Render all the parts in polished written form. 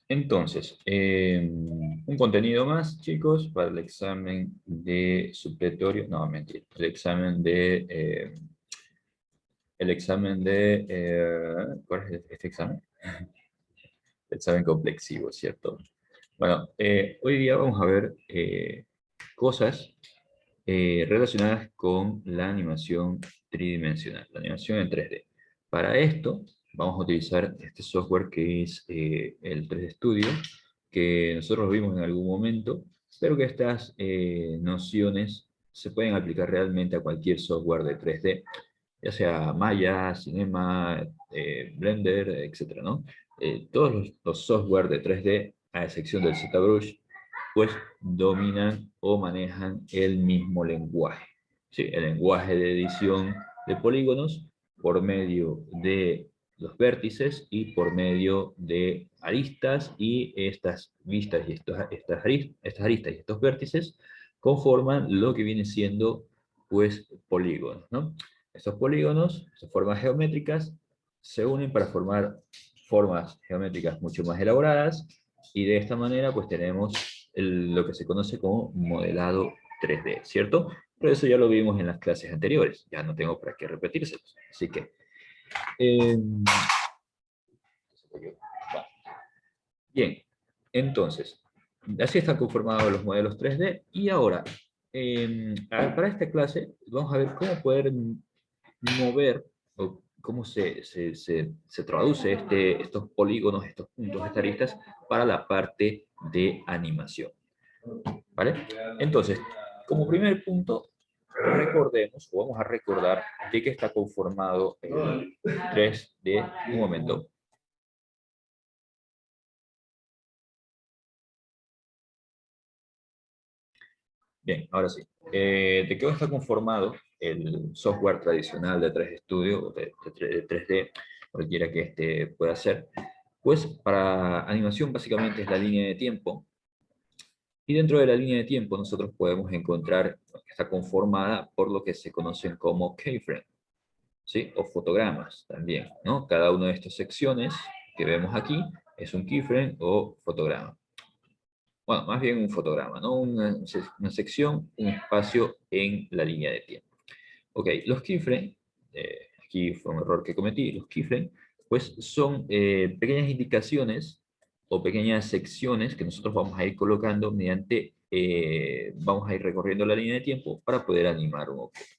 Entonces, un contenido más, chicos, para el examen de supletorio. No, mentira. ¿Cuál es este examen? El examen complexivo, ¿cierto? Bueno, hoy día vamos a ver cosas relacionadas con la animación tridimensional, la animación en 3D. Para esto vamos a utilizar este software que es el 3D Studio, que nosotros vimos en algún momento, pero que estas nociones se pueden aplicar realmente a cualquier software de 3D, ya sea Maya, Cinema, Blender, etcétera, ¿no? Todos los software de 3D, a excepción del ZBrush, pues dominan o manejan el mismo lenguaje. ¿Sí? El lenguaje de edición de polígonos por medio de los vértices y por medio de aristas, y estas vistas y estas aristas y estos vértices conforman lo que viene siendo pues polígonos, ¿no? Estos polígonos, estas formas geométricas, se unen para formar formas geométricas mucho más elaboradas, y de esta manera pues tenemos lo que se conoce como modelado 3D, ¿cierto? Pero eso ya lo vimos en las clases anteriores, ya no tengo para qué repetírselos. Así que, eh, bien, entonces, así están conformados los modelos 3D, y ahora, para esta clase, vamos a ver cómo poder mover, o cómo se traduce estos polígonos, estos puntos, estas aristas, para la parte de animación. ¿Vale? Entonces, como primer punto, recordemos, o vamos a recordar, de qué está conformado el 3D. Un momento. Bien, ahora sí. ¿De qué está conformado el software tradicional de 3D Studio, o de 3D, cualquiera que este pueda ser? Pues para animación básicamente es la línea de tiempo, y dentro de la línea de tiempo nosotros podemos encontrar que está conformada por lo que se conocen como keyframes, ¿sí? O fotogramas también, ¿no? Cada una de estas secciones que vemos aquí es un keyframe o fotograma. Bueno, más bien un fotograma, ¿no? Una sección, un espacio en la línea de tiempo. Ok, los keyframes, aquí fue un error que cometí, los keyframes, pues son pequeñas indicaciones o pequeñas secciones que nosotros vamos a ir colocando mediante, vamos a ir recorriendo la línea de tiempo para poder animar un objeto.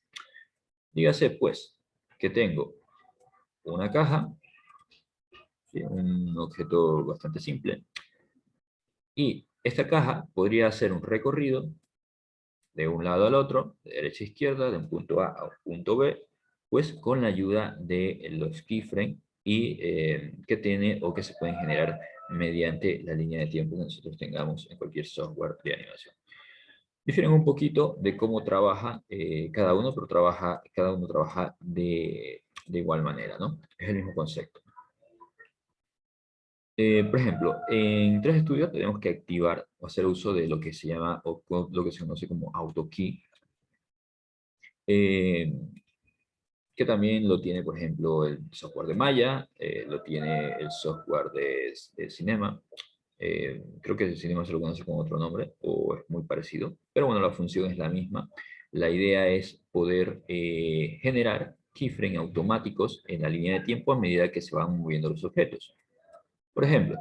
Dígase, pues, que tengo una caja, ¿sí? Un objeto bastante simple, y esta caja podría hacer un recorrido de un lado al otro, de derecha a izquierda, de un punto A un punto B, pues con la ayuda de los keyframes, y que tiene o que se pueden generar mediante la línea de tiempo que nosotros tengamos en cualquier software de animación. Difieren un poquito de cómo trabaja cada uno, pero cada uno trabaja de igual manera, ¿no? Es el mismo concepto. Por ejemplo, en 3 Studio tenemos que activar o hacer uso de lo que se llama, o lo que se conoce como AutoKey, eh, que también lo tiene, por ejemplo, el software de Maya, lo tiene el software de Cinema. Creo que el Cinema se lo conoce con otro nombre, o es muy parecido, pero bueno, la función es la misma. La idea es poder generar keyframes automáticos en la línea de tiempo a medida que se van moviendo los objetos. Por ejemplo,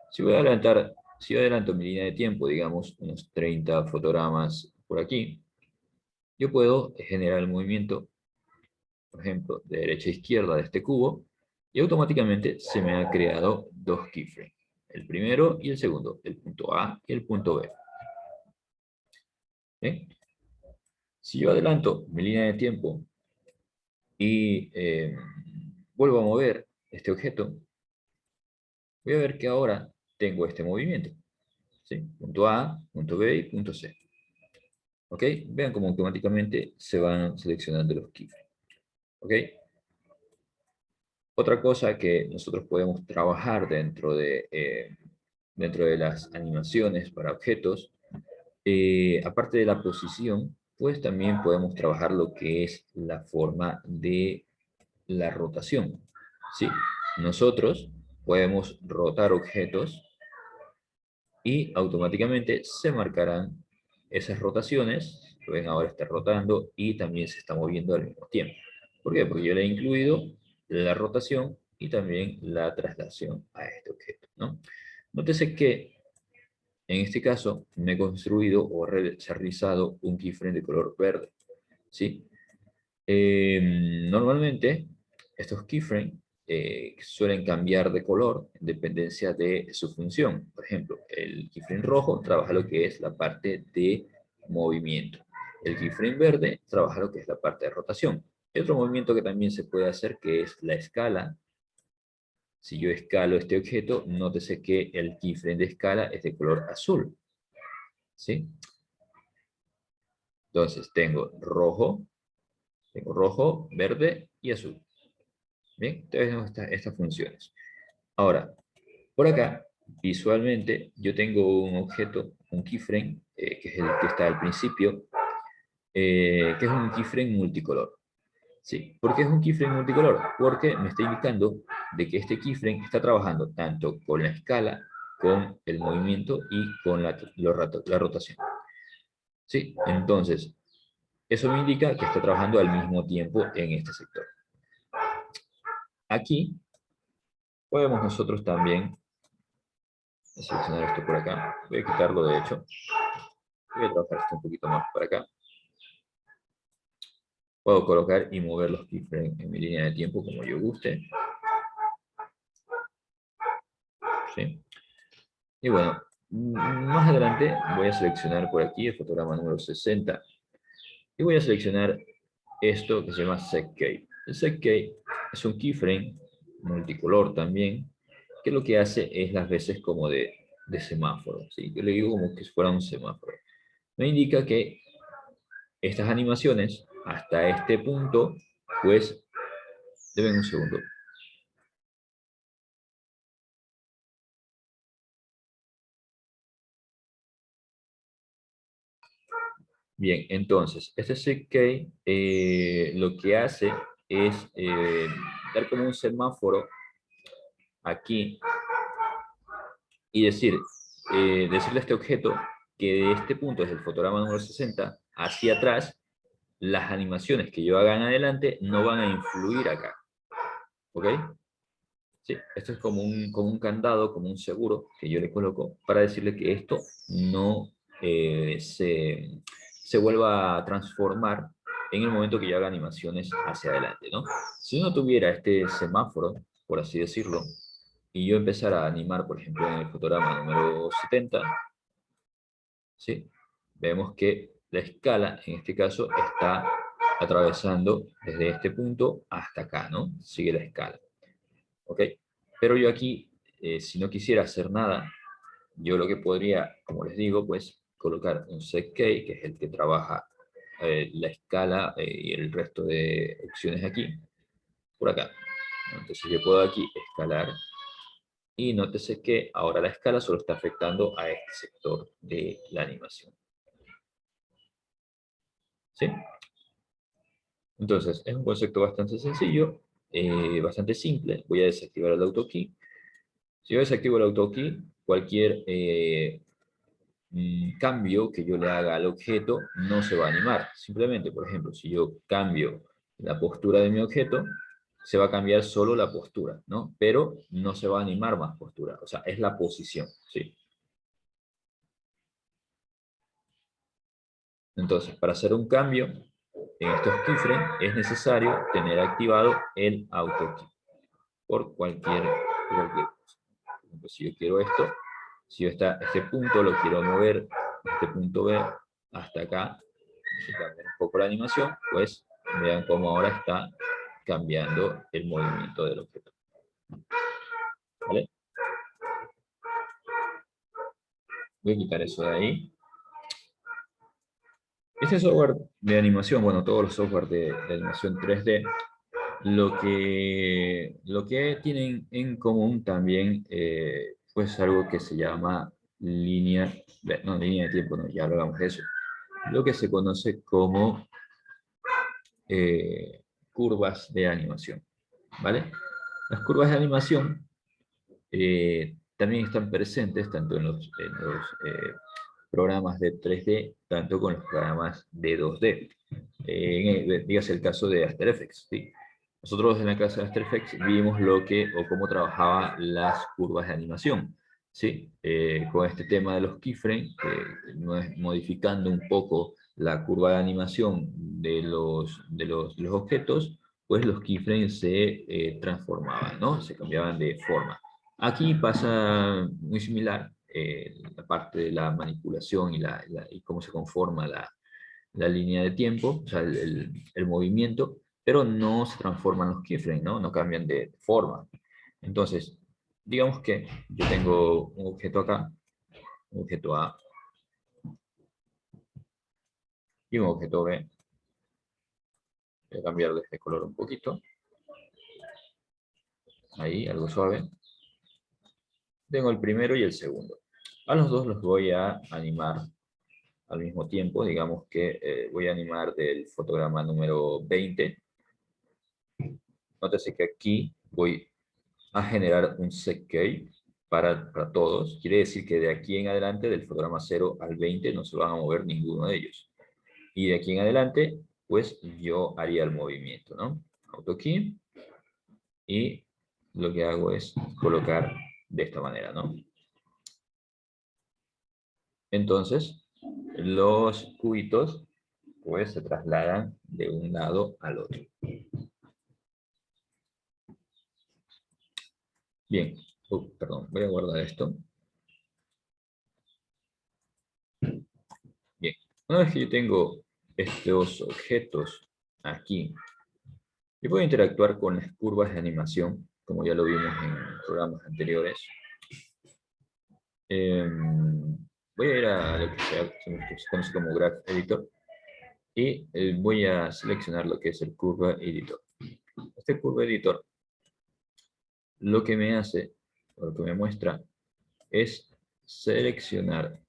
si yo adelanto mi línea de tiempo, digamos, unos 30 fotogramas por aquí, yo puedo generar el movimiento, por ejemplo, de derecha a izquierda de este cubo, y automáticamente se me ha creado dos keyframes, el primero y el segundo, el punto A y el punto B. ¿Bien? Si yo adelanto mi línea de tiempo y vuelvo a mover este objeto, voy a ver que ahora tengo este movimiento, ¿sí? Punto A, punto B y punto C. ¿Ok? Vean cómo automáticamente se van seleccionando los keyframes. ¿Ok? Otra cosa que nosotros podemos trabajar dentro de las animaciones para objetos, aparte de la posición, pues también podemos trabajar lo que es la forma de la rotación. ¿Sí? Nosotros podemos rotar objetos y automáticamente se marcarán esas rotaciones. Lo ven, ahora está rotando y también se está moviendo al mismo tiempo. ¿Por qué? Porque yo le he incluido la rotación y también la traslación a este objeto, ¿no? Nótese que en este caso me he construido o se ha realizado un keyframe de color verde, ¿sí? Normalmente estos keyframes suelen cambiar de color en dependencia de su función. Por ejemplo, el keyframe rojo trabaja lo que es la parte de movimiento. El keyframe verde trabaja lo que es la parte de rotación. Y otro movimiento que también se puede hacer, que es la escala. Si yo escalo este objeto, nótese que el keyframe de escala es de color azul, ¿sí? Entonces tengo rojo, verde y azul. Bien, entonces tenemos estas funciones. Ahora, por acá, visualmente, yo tengo un objeto, un keyframe, que es el que está al principio, que es un keyframe multicolor. ¿Sí? ¿Por qué es un keyframe multicolor? Porque me está indicando de que este keyframe está trabajando tanto con la escala, con el movimiento y con la rotación. ¿Sí? Entonces, eso me indica que está trabajando al mismo tiempo en este sector. Aquí podemos nosotros también seleccionar esto por acá. Voy a quitarlo, de hecho. Voy a trabajar esto un poquito más para acá. Puedo colocar y mover los keyframes en mi línea de tiempo como yo guste. ¿Sí? Y bueno, más adelante voy a seleccionar por aquí el fotograma número 60. Y voy a seleccionar esto que se llama SetKey. El SetKey es un keyframe multicolor también, que lo que hace es las veces como de semáforo. ¿Sí? Yo le digo como que si fuera un semáforo. Me indica que estas animaciones hasta este punto, pues, deben un segundo. Bien, entonces, este SetKey lo que hace es dar como un semáforo aquí y decirle a este objeto que de este punto, desde el fotograma número 60, hacia atrás, las animaciones que yo haga en adelante no van a influir acá. ¿Ok? Sí, esto es como un candado, como un seguro que yo le coloco para decirle que esto no se vuelva a transformar en el momento que yo haga animaciones hacia adelante, ¿no? Si no tuviera este semáforo, por así decirlo, y yo empezara a animar, por ejemplo, en el fotograma número 70, ¿sí? Vemos que la escala, en este caso, está atravesando desde este punto hasta acá, ¿no? Sigue la escala, ¿ok? Pero yo aquí, si no quisiera hacer nada, yo lo que podría, como les digo, pues colocar un SetKey, que es el que trabaja la escala y el resto de opciones aquí, por acá. Entonces yo puedo aquí escalar y nótese que ahora la escala solo está afectando a este sector de la animación. ¿Sí? Entonces, es un concepto bastante sencillo, bastante simple. Voy a desactivar el AutoKey. Si yo desactivo el AutoKey, cualquier cambio que yo le haga al objeto no se va a animar. Simplemente, por ejemplo, si yo cambio la postura de mi objeto, se va a cambiar solo la postura, ¿no? Pero no se va a animar más postura. O sea, es la posición, ¿sí? Entonces, para hacer un cambio en estos keyframes es necesario tener activado el AutoKey por cualquier cosa. Por ejemplo, si yo quiero esto, si yo este punto lo quiero mover, este punto B, hasta acá, y cambiar un poco la animación, pues vean cómo ahora está cambiando el movimiento del objeto. ¿Vale? Voy a quitar eso de ahí. Este software de animación, bueno, todos los software de animación 3D, lo que tienen en común también, pues algo que se llama línea de tiempo, no, ya hablamos de eso. Lo que se conoce como curvas de animación, ¿vale? Las curvas de animación también están presentes tanto en los programas de 3D, tanto con los programas de 2D. Dígase el caso de After Effects, ¿sí? Nosotros en la clase de After Effects vimos lo que o cómo trabajaba las curvas de animación, ¿sí? Con este tema de los keyframes, modificando un poco la curva de animación de los objetos, pues los keyframes se transformaban, ¿no? Se cambiaban de forma. Aquí pasa muy similar, la parte de la manipulación y cómo se conforma la línea de tiempo, o sea, el movimiento, pero no se transforman los keyframes, ¿no? No cambian de forma. Entonces, digamos que yo tengo un objeto acá, un objeto A y un objeto B. Voy a cambiarle este color un poquito. Ahí, algo suave. Tengo el primero y el segundo. A los dos los voy a animar al mismo tiempo. Digamos que voy a animar del fotograma número 20. Nótese que aquí voy a generar un set key para todos. Quiere decir que de aquí en adelante, del fotograma 0 al 20, no se van a mover ninguno de ellos. Y de aquí en adelante, pues yo haría el movimiento, ¿no? AutoKey. Y lo que hago es colocar de esta manera, ¿no? Entonces, los cubitos pues se trasladan de un lado al otro. Bien, perdón, voy a guardar esto. Bien, una vez que yo tengo estos objetos aquí, yo puedo interactuar con las curvas de animación, como ya lo vimos en programas anteriores. Voy a ir a lo que se conoce como Graph Editor y voy a seleccionar lo que es el Curve Editor. Este Curve Editor lo que me hace, o lo que me muestra, es seleccionar,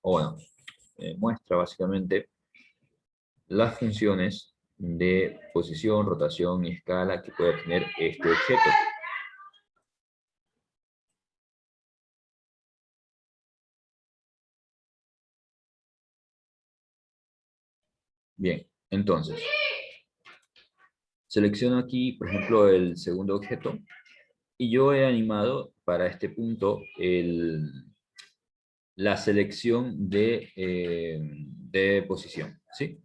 o bueno, muestra básicamente las funciones de posición, rotación y escala que puede tener este objeto. Bien, entonces, selecciono aquí, por ejemplo, el segundo objeto, y yo he animado para este punto la selección de posición, ¿sí?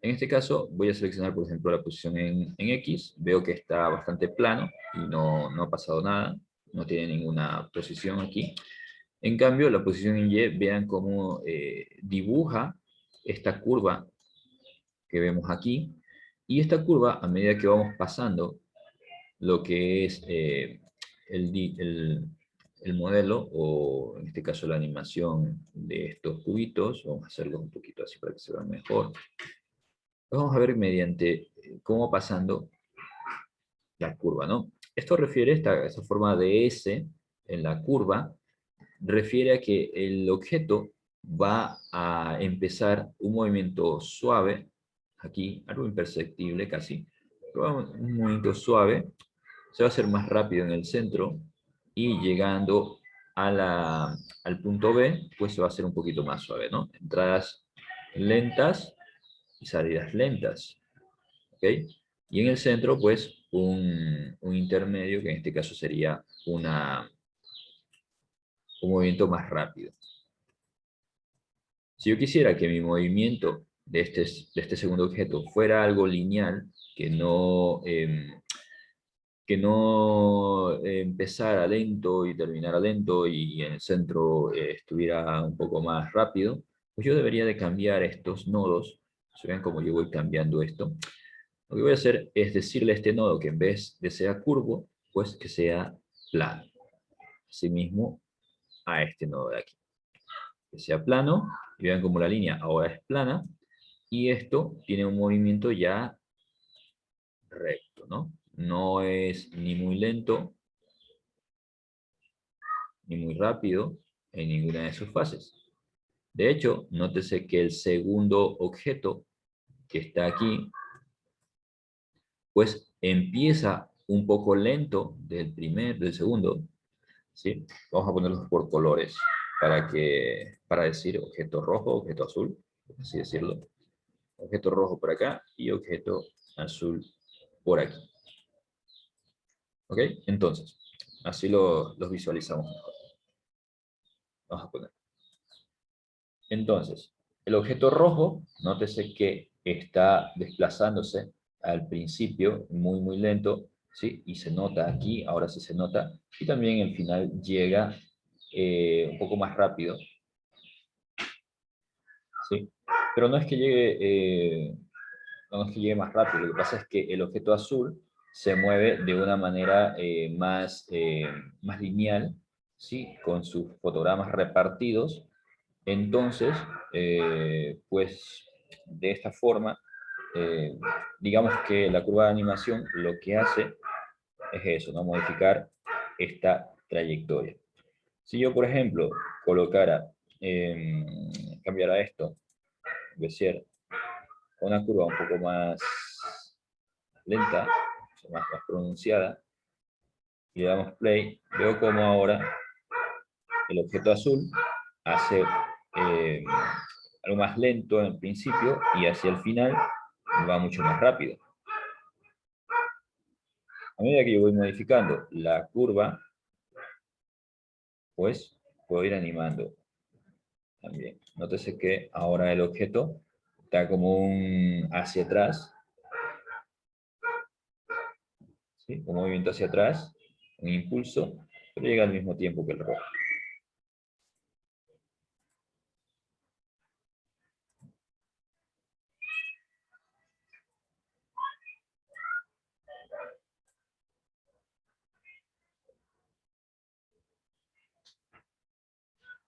En este caso voy a seleccionar, por ejemplo, la posición en X, veo que está bastante plano y no ha pasado nada, no tiene ninguna posición aquí. En cambio, la posición en Y, vean cómo dibuja esta curva que vemos aquí, y esta curva, a medida que vamos pasando lo que es el modelo, o en este caso la animación de estos cubitos, vamos a hacerlo un poquito así para que se vea mejor. Vamos a ver mediante cómo pasando la curva, ¿no? Esto refiere, esta forma de S en la curva, refiere a que el objeto va a empezar un movimiento suave, aquí, algo imperceptible casi, pero un movimiento suave, se va a hacer más rápido en el centro, y llegando al punto B, pues se va a hacer un poquito más suave, ¿no? Entradas lentas y salidas lentas, ¿ok? Y en el centro, pues, un intermedio, que en este caso sería un movimiento más rápido. Si yo quisiera que mi movimiento de este segundo objeto fuera algo lineal, que no empezara lento y terminara lento, y en el centro estuviera un poco más rápido, pues yo debería de cambiar estos nodos. Se ven como yo voy cambiando esto. Lo que voy a hacer es decirle a este nodo que en vez de sea curvo, pues que sea plano. Asimismo, a este nodo de aquí, que sea plano, y vean como la línea ahora es plana, y esto tiene un movimiento ya recto, ¿no? No es ni muy lento, ni muy rápido en ninguna de sus fases. De hecho, nótese que el segundo objeto que está aquí, pues empieza un poco lento del segundo, ¿sí? Vamos a ponerlos por colores para decir objeto rojo, objeto azul, por así decirlo. Objeto rojo por acá y objeto azul por aquí. ¿Ok? Entonces, así los visualizamos mejor. Vamos a poner. Entonces, el objeto rojo, nótese que está desplazándose al principio muy, muy lento, ¿sí? Y se nota aquí, ahora sí se nota. Y también el final llega un poco más rápido, ¿sí? Pero no es que no es que llegue más rápido, lo que pasa es que el objeto azul se mueve de una manera más lineal, ¿sí? Con sus fotogramas repartidos. Entonces, pues de esta forma, eh, digamos que la curva de animación lo que hace es eso, ¿no? Modificar esta trayectoria. Si yo, por ejemplo, colocara, cambiara esto, de ser una curva un poco más lenta, más pronunciada, y le damos play, veo como ahora el objeto azul hace eh, algo más lento en el principio y hacia el final va mucho más rápido. A medida que yo voy modificando la curva, pues puedo ir animando también. Nótese que ahora el objeto está como un hacia atrás, ¿sí? Un movimiento hacia atrás, un impulso, pero llega al mismo tiempo que el rojo.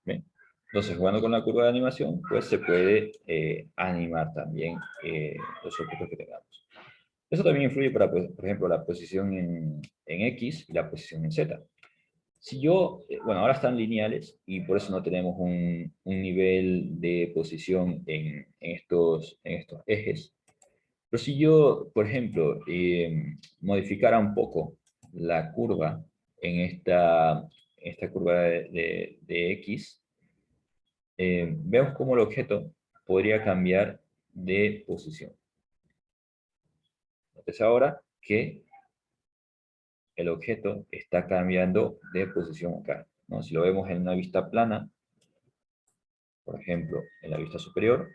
Bien. Entonces, jugando con la curva de animación, pues se puede animar también los objetos que tengamos. Eso también influye para, pues, por ejemplo, la posición en X y la posición en Z. Si yo, bueno, ahora están lineales y por eso no tenemos un nivel de posición en estos ejes. Pero si yo, por ejemplo, modificara un poco la curva en esta curva de X, vemos cómo el objeto podría cambiar de posición. Entonces ahora que el objeto está cambiando de posición acá, ¿no? Si lo vemos en una vista plana, por ejemplo, en la vista superior,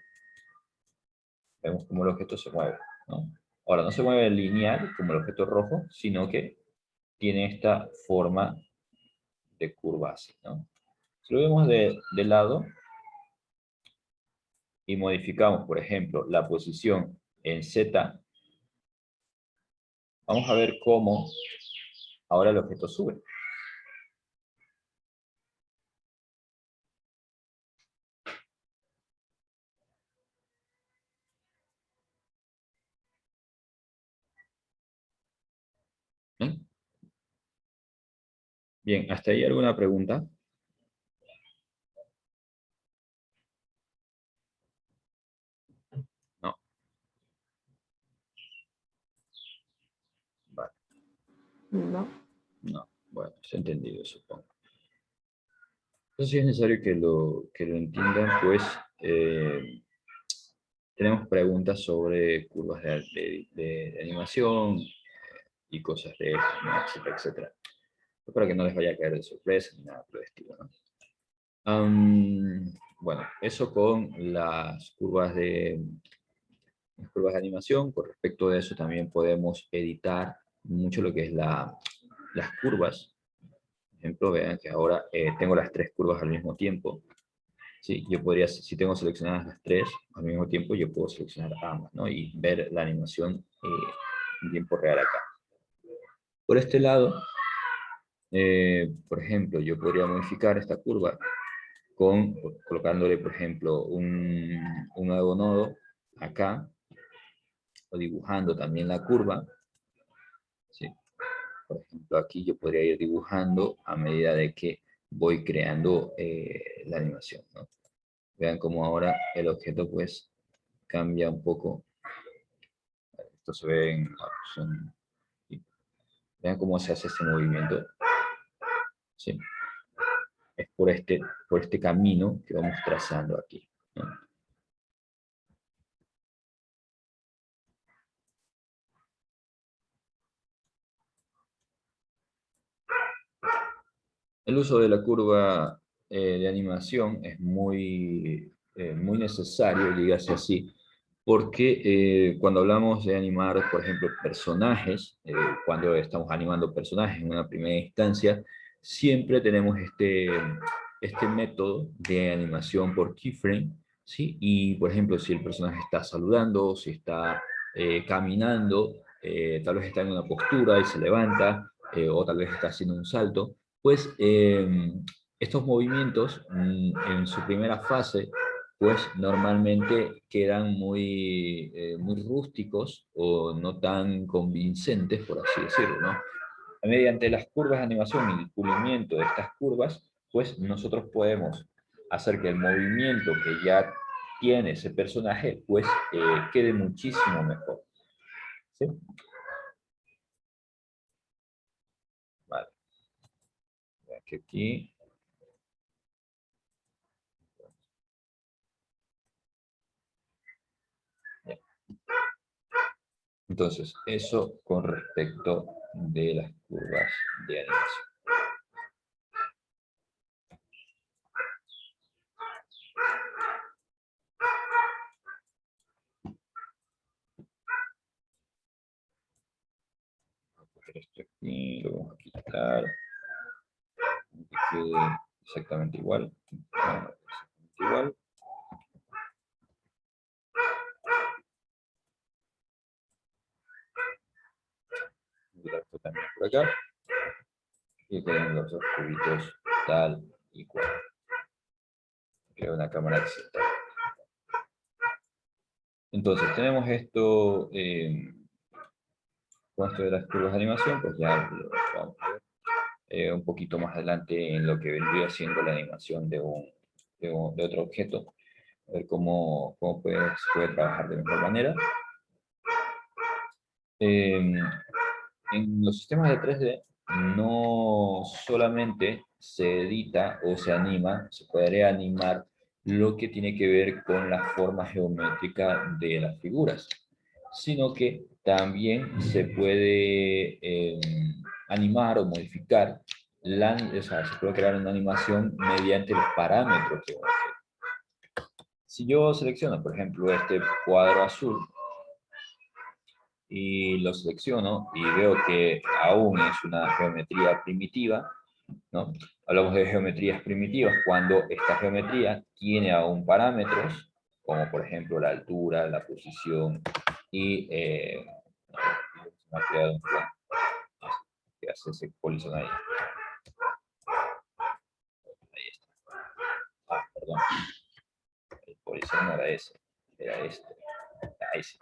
vemos cómo el objeto se mueve, ¿no? Ahora, no se mueve lineal como el objeto rojo, sino que tiene esta forma de curva así, ¿no? Si lo vemos de lado y modificamos, por ejemplo, la posición en Z, vamos a ver cómo ahora el objeto sube. ¿Bien? Bien, ¿hasta ahí alguna pregunta? No. Vale. No. No. Bueno, se ha entendido, supongo. Entonces, si es necesario que lo entiendan, pues tenemos preguntas sobre curvas de animación y cosas de eso, ¿no? Etcétera, etcétera. Para que no les vaya a caer de sorpresa ni nada por el estilo, ¿no? Bueno, eso con las curvas de animación. Con respecto de eso también podemos editar mucho lo que es las curvas. Por ejemplo, vean que ahora tengo las tres curvas al mismo tiempo. Sí, yo podría, si tengo seleccionadas las tres al mismo tiempo, yo puedo seleccionar ambas, ¿no? Y ver la animación en tiempo real acá. Por este lado, por ejemplo, yo podría modificar esta curva colocándole, por ejemplo, un nuevo nodo acá, o dibujando también la curva, ¿sí? Por ejemplo, aquí yo podría ir dibujando a medida de que voy creando la animación, ¿no? Vean cómo ahora el objeto pues cambia un poco. Esto se ve en la opción. Vean cómo se hace este movimiento. ¿Sí? es por este camino que vamos trazando aquí, ¿no? El uso de la curva de animación es muy necesario, dígase así, porque cuando hablamos de animar, por ejemplo, personajes, cuando estamos animando personajes en una primera instancia, siempre tenemos este método de animación por keyframe, ¿sí? Y, por ejemplo, si el personaje está saludando, si está caminando, tal vez está en una postura y se levanta, o tal vez está haciendo un salto, pues estos movimientos en su primera fase pues normalmente quedan muy rústicos o no tan convincentes, por así decirlo, ¿no? Mediante las curvas de animación y el pulimiento de estas curvas, pues nosotros podemos hacer que el movimiento que ya tiene ese personaje, pues quede muchísimo mejor. ¿Sí? Vale. Aquí. Entonces, eso con respecto de las curvas de animación. Esto aquí lo vamos a quitar. Que quede exactamente igual. Bueno, exactamente igual. Y esto también por acá. Y queden los dos cubitos tal y cual. Creo una cámara que se está. Entonces, tenemos esto, con esto de las curvas de animación, pues ya lo vamos a ver un poquito más adelante en lo que vendría siendo la animación de otro objeto, a ver cómo puede trabajar de mejor manera. En los sistemas de 3D no solamente se edita o se anima, se podría animar lo que tiene que ver con la forma geométrica de las figuras, sino que también se puede animar o modificar, o sea, se puede crear una animación mediante los parámetros de un objeto. Si yo selecciono, por ejemplo, este cuadro azul, y lo selecciono y veo que aún es una geometría primitiva, ¿no? Hablamos de geometrías primitivas cuando esta geometría tiene aún parámetros, como por ejemplo la altura, la posición y se me ha creado un plan que hace ese colisión ahí. Ahí está. Ah, perdón. El colisión no era ese, era este. Ahí sí.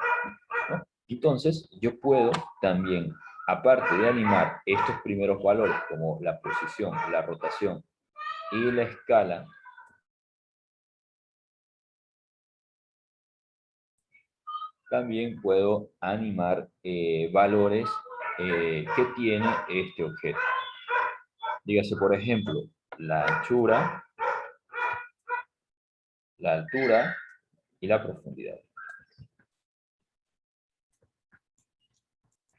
¿No? Entonces, yo puedo también, aparte de animar estos primeros valores, como la posición, la rotación y la escala, también puedo animar valores que tiene este objeto. Dígase, por ejemplo, la anchura, la altura y la profundidad.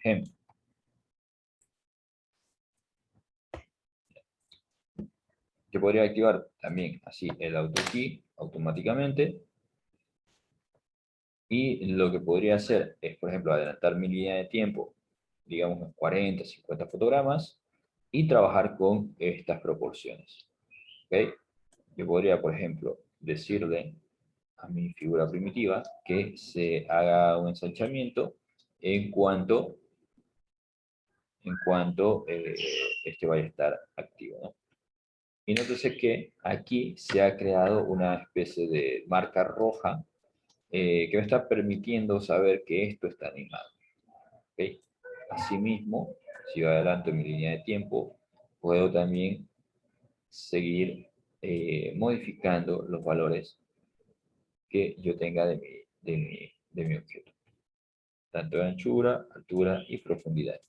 Ejemplo. Yo podría activar también así el AutoKey automáticamente. Y lo que podría hacer es, por ejemplo, adelantar mi línea de tiempo, digamos 40, 50 fotogramas, y trabajar con estas proporciones. ¿Okay? Yo podría, por ejemplo, decirle a mi figura primitiva que se haga un ensanchamiento en cuanto este vaya a estar activo, ¿no? Y nótese que aquí se ha creado una especie de marca roja que me está permitiendo saber que esto está animado. ¿Okay? Asimismo, si yo adelanto mi línea de tiempo, puedo también seguir modificando los valores que yo tenga de mi objeto, tanto de anchura, altura y profundidad.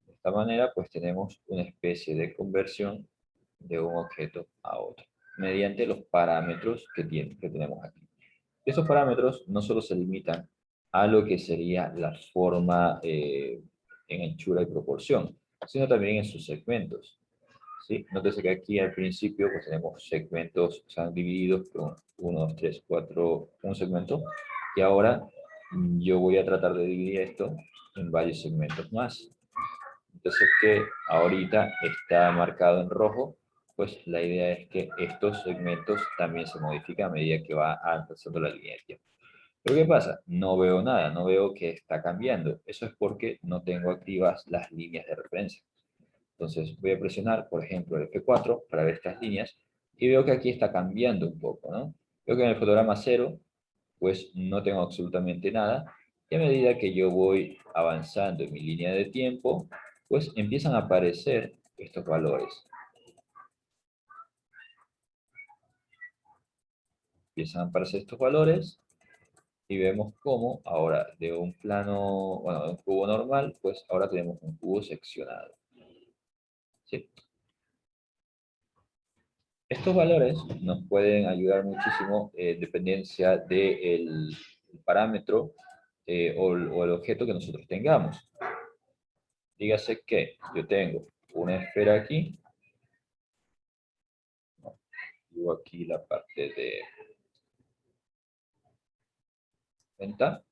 De esta manera, pues tenemos una especie de conversión de un objeto a otro, mediante los parámetros que tenemos aquí. Esos parámetros no solo se limitan a lo que sería la forma en anchura y proporción, sino también en sus segmentos. ¿Sí? Nótese que aquí al principio pues tenemos segmentos, se han dividido por 1, 2, 3, 4, un segmento, y ahora yo voy a tratar de dividir esto en varios segmentos más. Entonces que ahorita está marcado en rojo, pues la idea es que estos segmentos también se modifican a medida que va avanzando la línea de tiempo. Pero ¿qué pasa? No veo nada, no veo que está cambiando. Eso es porque no tengo activas las líneas de referencia. Entonces voy a presionar, por ejemplo, el F4 para ver estas líneas y veo que aquí está cambiando un poco, ¿no? Veo que en el fotograma 0, pues no tengo absolutamente nada. Y a medida que yo voy avanzando en mi línea de tiempo, pues empiezan a aparecer estos valores. Empiezan a aparecer estos valores y vemos cómo ahora de un plano, bueno, de un cubo normal, pues ahora tenemos un cubo seccionado. ¿Sí? Estos valores nos pueden ayudar muchísimo en dependencia del parámetro o el objeto que nosotros tengamos. Dígase que yo tengo una esfera aquí, digo aquí la parte de venta,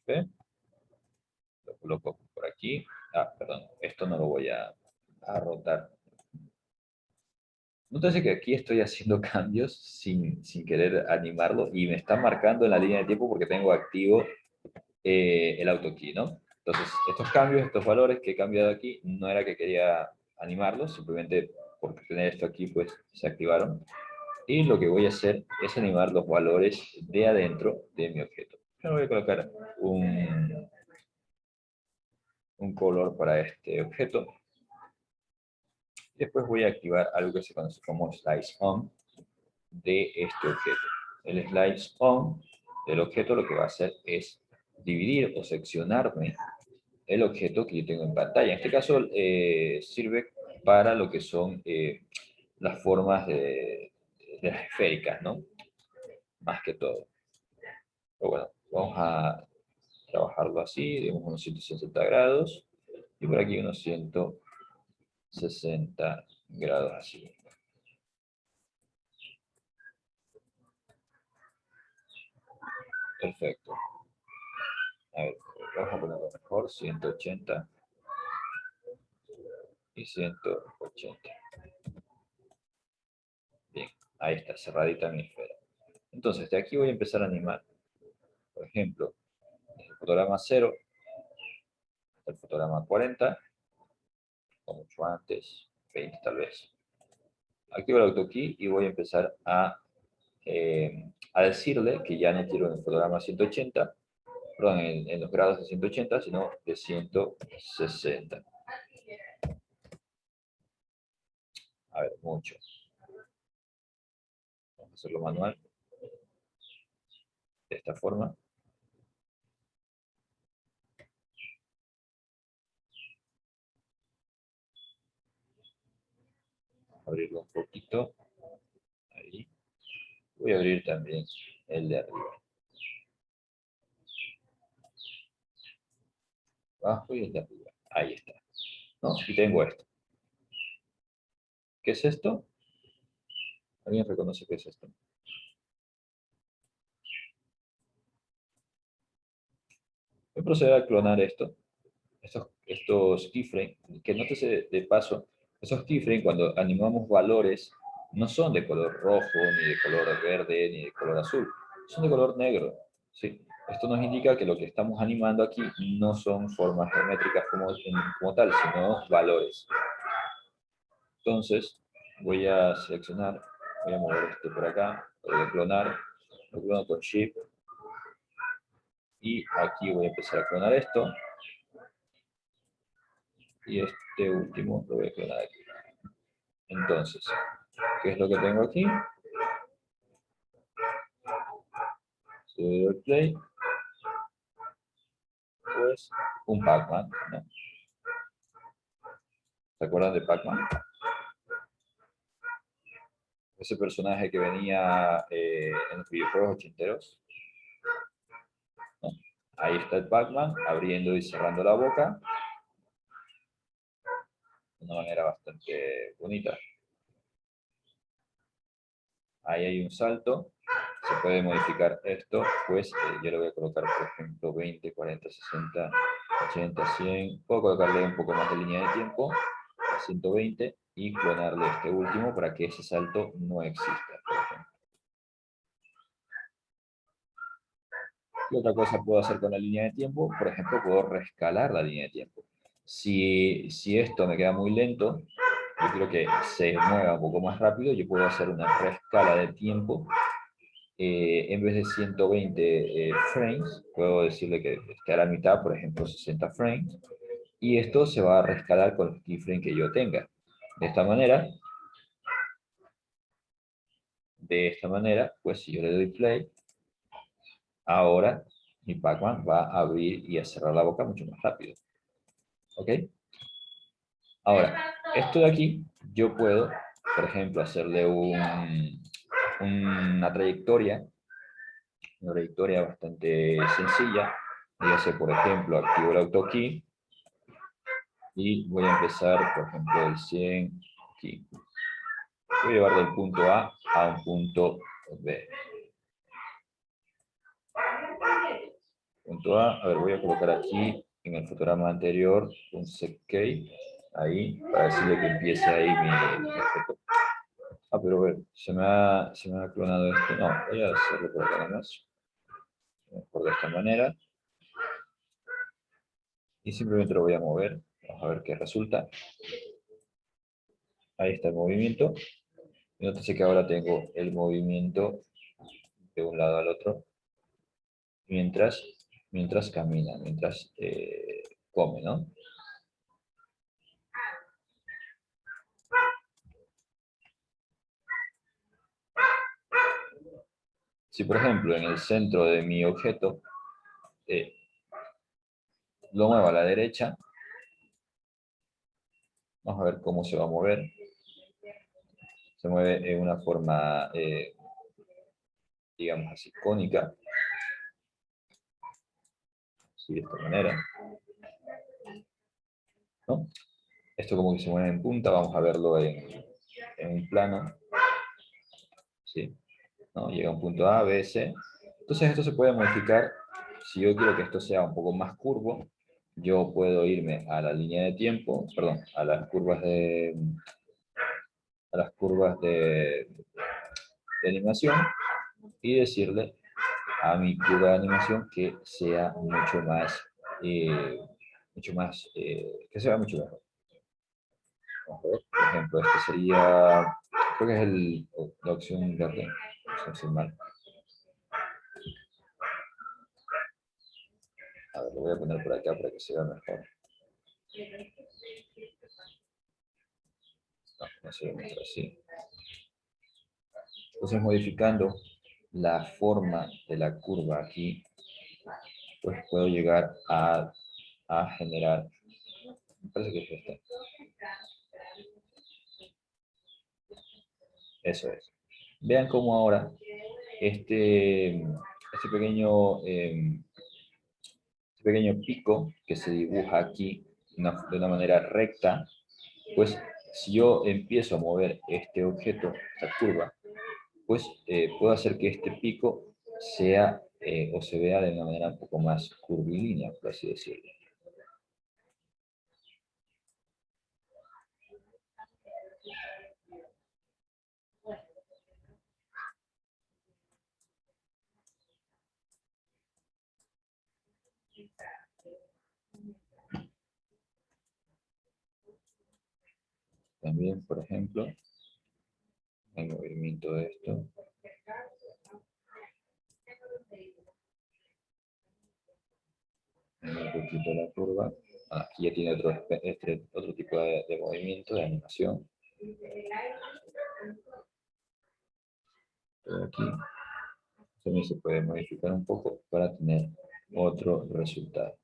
F, lo coloco por aquí. Ah, perdón, esto no lo voy a rotar. Nótese que aquí estoy haciendo cambios sin querer animarlo y me está marcando en la línea de tiempo porque tengo activo el AutoKey, ¿no? Entonces, estos cambios, estos valores que he cambiado aquí, no era que quería animarlos, simplemente por tener esto aquí, pues se activaron. Y lo que voy a hacer es animar los valores de adentro de mi objeto. Yo voy a colocar un color para este objeto. Después voy a activar algo que se conoce como Slice On de este objeto. El Slice On del objeto lo que va a hacer es dividir o seccionarme el objeto que yo tengo en pantalla. En este caso sirve para lo que son las formas de las esféricas, ¿no? Más que todo. Pero bueno, vamos a trabajarlo así, digamos unos 160 grados, y por aquí unos 160 grados así. Perfecto. A ver, vamos a ponerlo mejor, 180 y 180. Bien, ahí está, cerradita mi esfera. Entonces, de aquí voy a empezar a animar. Por ejemplo, el fotograma 0 hasta el fotograma 40, o mucho antes, 20 tal vez. Activo el AutoKey y voy a empezar a decirle que ya no quiero en el fotograma 180, perdón, en los grados de 180, sino de 160. A ver, mucho. Vamos a hacerlo manual. De esta forma. Abrirlo un poquito. Ahí. Voy a abrir también el de arriba. Abajo y el de arriba. Ahí está. ¿No? Y tengo esto. ¿Qué es esto? ¿Alguien reconoce qué es esto? Voy a proceder a clonar esto. Estos keyframes, que nótese de paso, esos keyframes cuando animamos valores no son de color rojo, ni de color verde, ni de color azul, son de color negro. ¿Sí? Esto nos indica que lo que estamos animando aquí no son formas geométricas como tal, sino valores. Entonces, voy a seleccionar, voy a mover esto por acá, voy a clonar, lo clono con Shift, y aquí voy a empezar a clonar esto, y este último lo voy a clonar aquí. Entonces, ¿qué es lo que tengo aquí? Si le doy play, pues un Pac-Man, ¿no? ¿Se acuerdan de Pac-Man? Ese personaje que venía en los videojuegos ochenteros. ¿No? Ahí está el Pac-Man abriendo y cerrando la boca de una manera bastante bonita. Ahí hay un salto. Se puede modificar esto, pues yo le voy a colocar, por ejemplo, 20, 40, 60, 80, 100. Puedo colocarle un poco más de línea de tiempo, a 120, y clonarle este último para que ese salto no exista, por ejemplo. ¿Qué otra cosa puedo hacer con la línea de tiempo? Por ejemplo, puedo reescalar la línea de tiempo. Si esto me queda muy lento, yo quiero que se mueva un poco más rápido, yo puedo hacer una reescala de tiempo. En vez de 120 frames, puedo decirle que esté a la mitad, por ejemplo, 60 frames, y esto se va a reescalar con los keyframes que yo tenga. De esta manera, pues si yo le doy play, ahora mi Pac-Man va a abrir y a cerrar la boca mucho más rápido. ¿Ok? Ahora, esto de aquí, yo puedo, por ejemplo, hacerle una trayectoria bastante sencilla. Dígase, por ejemplo, activo el AutoKey y voy a empezar, por ejemplo, del 100 aquí. Voy a llevar del punto A un punto B. Punto A ver, voy a colocar aquí en el fotograma anterior un set key, ahí, para decirle que empiece ahí mi objeto. Pero a ver, se me ha clonado esto. No, voy a hacerlo por acá nada más. Mejor de esta manera. Y simplemente lo voy a mover. Vamos a ver qué resulta. Ahí está el movimiento. Y nótese que ahora tengo el movimiento de un lado al otro mientras camina, mientras come, ¿no? Si, por ejemplo, en el centro de mi objeto lo muevo a la derecha, vamos a ver cómo se va a mover. Se mueve en una forma, digamos así, cónica. Así, de esta manera. ¿No? Esto como que se mueve en punta, vamos a verlo en un plano. ¿Sí? ¿No? Llega a un punto A, B, C. Entonces esto se puede modificar. Si yo quiero que esto sea un poco más curvo, yo puedo irme a la línea de tiempo, perdón, a las curvas de animación, y decirle a mi curva de animación que sea mucho más, que sea mucho mejor. Vamos a ver, por ejemplo, este sería, creo que es la opción verde, no sé mal. A ver, lo voy a poner por acá para que se vea mejor. No se ve mejor así. Entonces, modificando la forma de la curva aquí, pues puedo llegar a generar, me parece que es este. Eso es. Vean cómo ahora este pequeño, pico que se dibuja aquí de una manera recta, pues si yo empiezo a mover este objeto, esta curva, pues puedo hacer que este pico sea o se vea de una manera un poco más curvilínea, por así decirlo. También, por ejemplo, el movimiento de esto. Un poquito la curva. Aquí ya tiene otro tipo de movimiento, de animación. Todo aquí también se puede modificar un poco para tener otro resultado.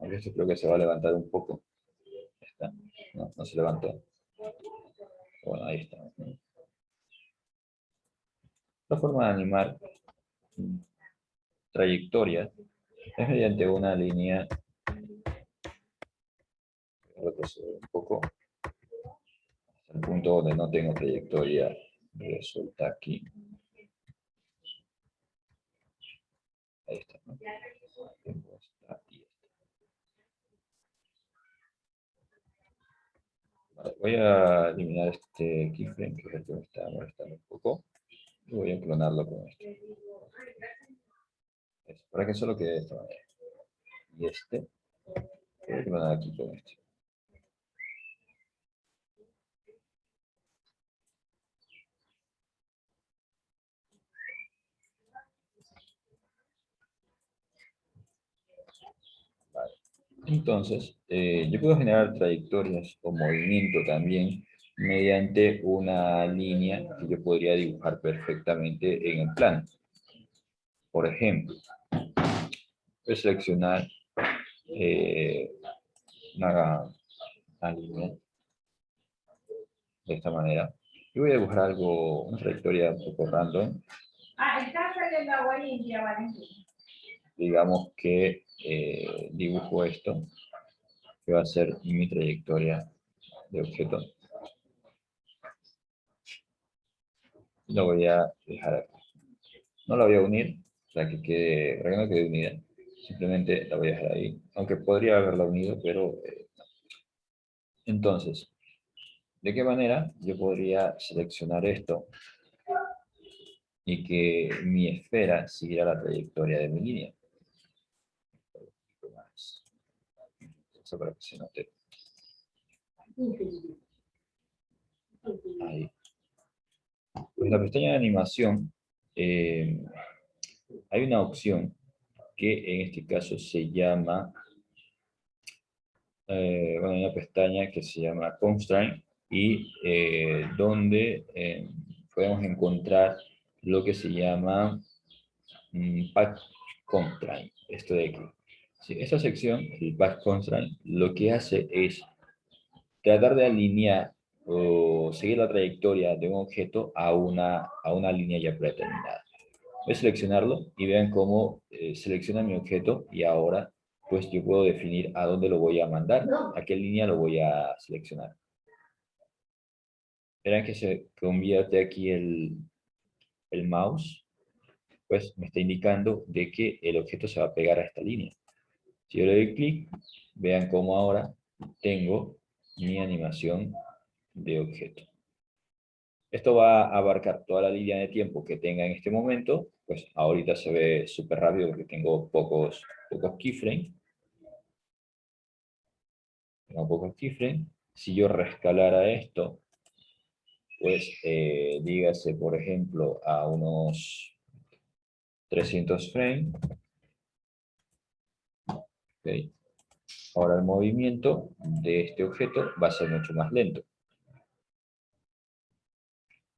Aunque esto creo que se va a levantar un poco. Está. No, no se levantó. Bueno, ahí está. La forma de animar trayectorias es mediante una línea. Retroceder un poco hasta el punto donde no tengo trayectoria resuelta aquí. Ahí está, ¿no? Tengo esta y esta. Vale, voy a eliminar este keyframe, que es el que me está molestando un poco, y voy a clonarlo con esto. Para que solo quede de esta manera. Y este, voy a clonar aquí con este. Vale. Entonces, yo puedo generar trayectorias o movimiento también mediante una línea que yo podría dibujar perfectamente en el plano. Por ejemplo, voy a seleccionar una línea de esta manera y voy a dibujar algo, una trayectoria un poco random. Digamos que dibujo esto, que va a ser mi trayectoria de objeto. Lo voy a dejar aquí. No la voy a unir para que no quede unida. Simplemente la voy a dejar ahí. Aunque podría haberla unido, pero no. Entonces, ¿de qué manera yo podría seleccionar esto y que mi esfera siguiera la trayectoria de mi línea? Eso para que se note. Ahí. Pues en la pestaña de animación hay una opción que en este caso se llama, bueno, hay una pestaña que se llama Constraint y donde podemos encontrar lo que se llama Path Constraint, esto de aquí. Sí, esta sección, el Path Constraint, lo que hace es tratar de alinear o seguir la trayectoria de un objeto a una línea ya predeterminada. Voy a seleccionarlo y vean cómo selecciona mi objeto y ahora pues yo puedo definir a dónde lo voy a mandar, a qué línea lo voy a seleccionar. Verán que se convierte aquí el mouse, pues me está indicando de que el objeto se va a pegar a esta línea. Si yo le doy clic, vean cómo ahora tengo mi animación de objeto. Esto va a abarcar toda la línea de tiempo que tenga en este momento. Pues ahorita se ve súper rápido porque tengo pocos keyframes. Tengo pocos keyframes. Si yo rescalara esto, pues dígase, por ejemplo, a unos 300 frames. Okay. Ahora el movimiento de este objeto va a ser mucho más lento.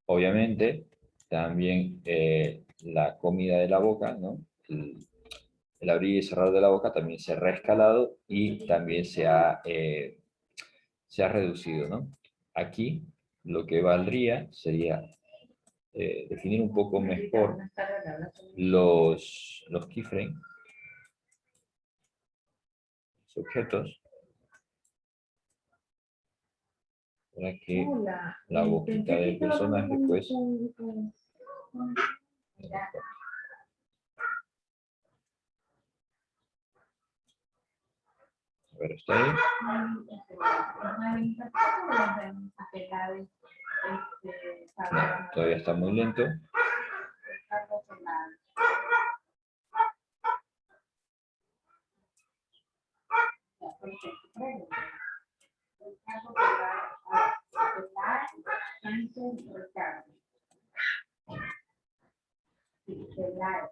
Obviamente, también la comida de la boca, ¿no? El abrir y cerrar de la boca también se ha reescalado y también se ha reducido, ¿no? Aquí lo que valdría sería definir un poco mejor los keyframes, los objetos, para que la boquita del personaje, pues, a ver, está ahí. No, todavía está muy lento.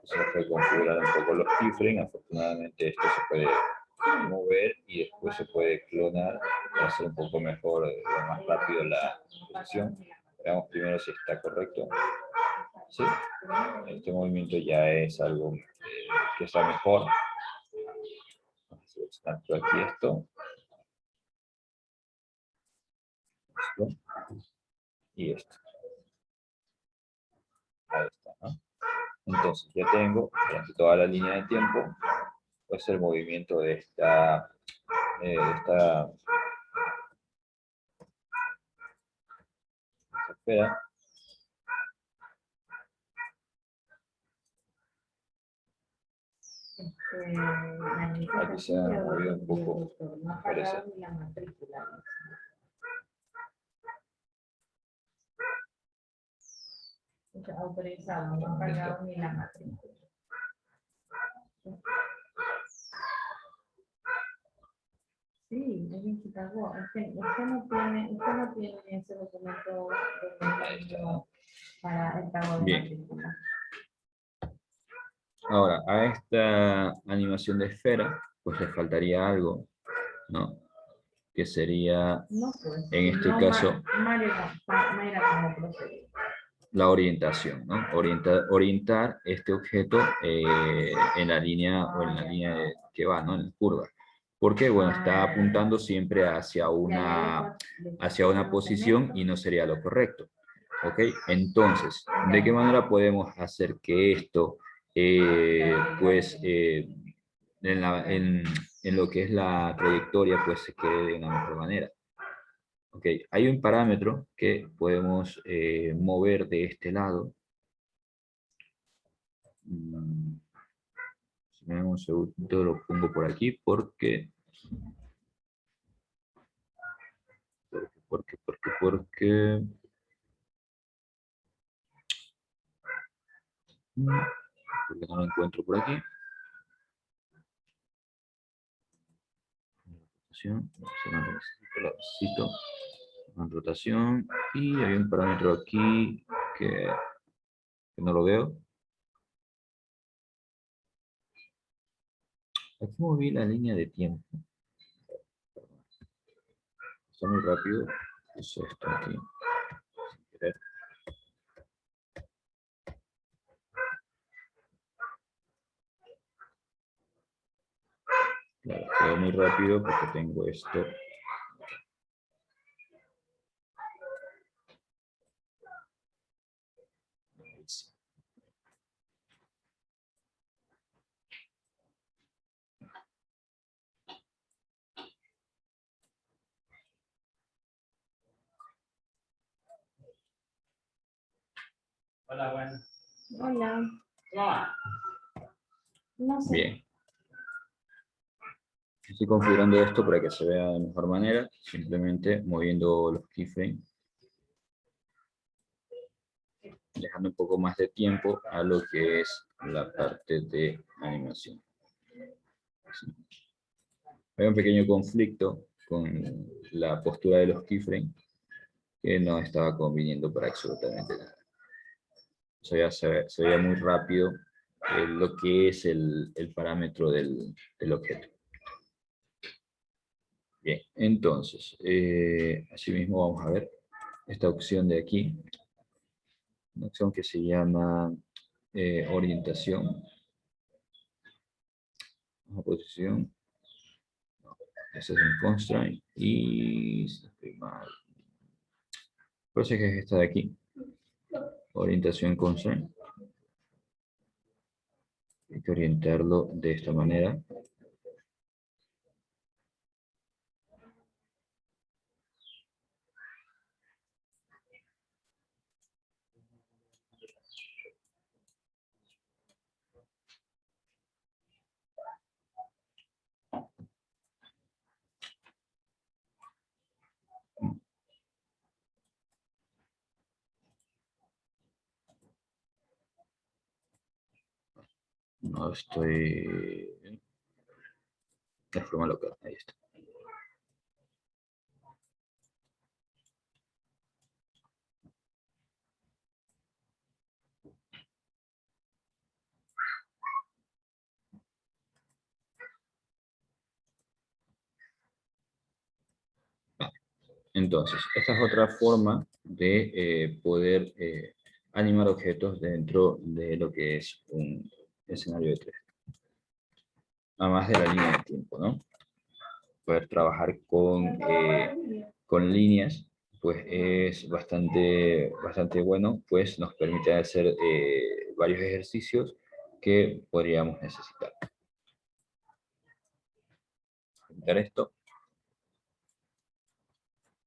Se puede configurar un poco los keyframes. Afortunadamente esto se puede mover y después se puede clonar para hacer un poco mejor, más rápido la posición. Veamos primero si está correcto. Sí, este movimiento ya es algo que está mejor. tanto aquí esto y esto. Ahí está, ¿no? Entonces yo tengo durante toda la línea de tiempo pues el movimiento de esta esfera. Aquí se ha movido un poco. Parece. Autorizado, no ha pagado ni la matrícula. Sí, es que pagó. Usted no tiene ese documento para el pago de Bien. matrícula. Ahora, a esta animación de esfera, pues le faltaría algo, ¿no? Que sería, No, pues, en este no, caso, Mayra, ¿cómo procede? la orientación, ¿no? Orientar este objeto en la línea o en la línea que va, ¿no? En la curva. Porque, bueno, está apuntando siempre hacia una posición y no sería lo correcto. ¿Ok? Entonces, ¿de qué manera podemos hacer que esto, pues, en lo que es la trayectoria, pues se quede de una mejor manera? Ok, hay un parámetro que podemos mover de este lado. Si me dan un segundo, lo pongo por aquí porque porque no lo encuentro por aquí. Rotación, lo necesito. Una rotación y hay un parámetro aquí que no lo veo. Aquí moví la línea de tiempo. Está muy rápido. Puse esto aquí. Sin querer. Claro, quedó muy rápido porque tengo esto. Hola, bueno. Hola. Hola. No sé. Bien. Estoy configurando esto para que se vea de mejor manera, simplemente moviendo los keyframes, dejando un poco más de tiempo a lo que es la parte de animación. Sí. Hay un pequeño conflicto con la postura de los keyframes que no estaba conviniendo para absolutamente nada. Se veía muy rápido lo que es el parámetro del objeto. Bien, entonces, asimismo vamos a ver esta opción de aquí, una opción que se llama orientación, una posición, no, ese es un constraint, y si estoy mal, parece que es esta de aquí, orientación constraint, hay que orientarlo de esta manera. No estoy de forma local, ahí está. Entonces, esta es otra forma de poder animar objetos dentro de lo que es un escenario de 3D. Además de la línea de tiempo, ¿no? poder trabajar con líneas, pues es bastante bueno, pues nos permite hacer varios ejercicios que podríamos necesitar. Quitar esto.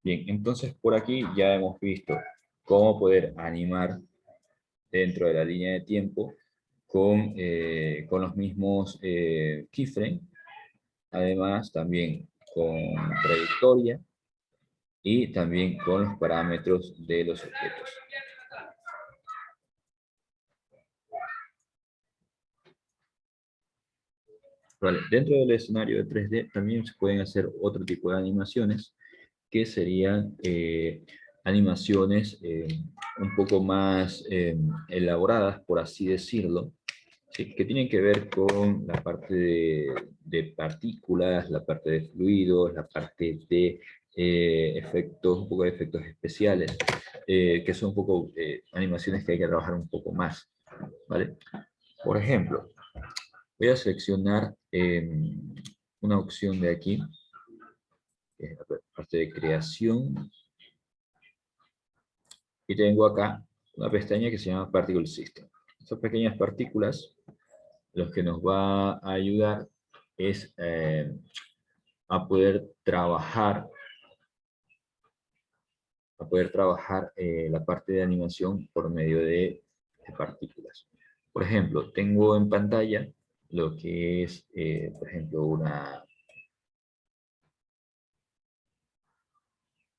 Bien, entonces por aquí ya hemos visto cómo poder animar dentro de la línea de tiempo con los mismos keyframes, además también con trayectoria y también con los parámetros de los objetos. Vale, dentro del escenario de 3D también se pueden hacer otro tipo de animaciones, que serían animaciones un poco más elaboradas, por así decirlo, ¿sí? Que tienen que ver con la parte de partículas, la parte de fluidos, la parte de efectos, un poco de efectos especiales, que son un poco animaciones que hay que trabajar un poco más, ¿vale? Por ejemplo, voy a seleccionar una opción de aquí, que es la parte de creación, y tengo acá una pestaña que se llama Particle System. Estas pequeñas partículas, lo que nos va a ayudar es a poder trabajar la parte de animación por medio de partículas. Por ejemplo, tengo en pantalla lo que es, por ejemplo,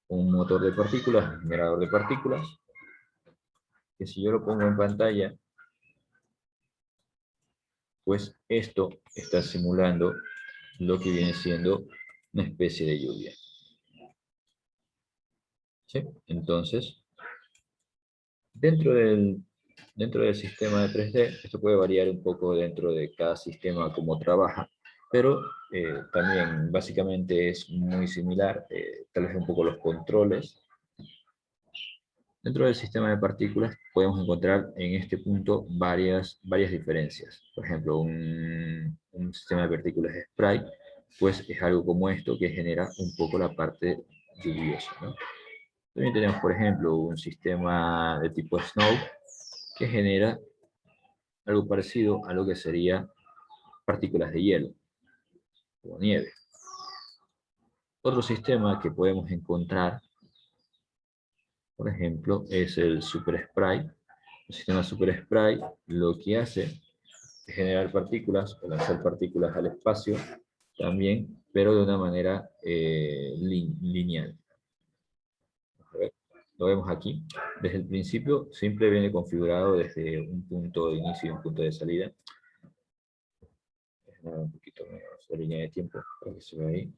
un motor de partículas, un generador de partículas, que si yo lo pongo en pantalla, pues esto está simulando lo que viene siendo una especie de lluvia. ¿Sí? Entonces, dentro del sistema de 3D, esto puede variar un poco dentro de cada sistema cómo trabaja, pero también básicamente es muy similar, tal vez un poco los controles. Dentro del sistema de partículas podemos encontrar en este punto varias diferencias. Por ejemplo, un sistema de partículas spray, pues es algo como esto que genera un poco la parte lluviosa, ¿no? También tenemos, por ejemplo, un sistema de tipo Snow que genera algo parecido a lo que sería partículas de hielo o nieve. Otro sistema que podemos encontrar, por ejemplo, es el Super Spray. El sistema Super Spray lo que hace es generar partículas o lanzar partículas al espacio también, pero de una manera lineal. Lo vemos aquí. Desde el principio siempre viene configurado desde un punto de inicio y un punto de salida. Un poquito menos la línea de tiempo para que se vea ahí.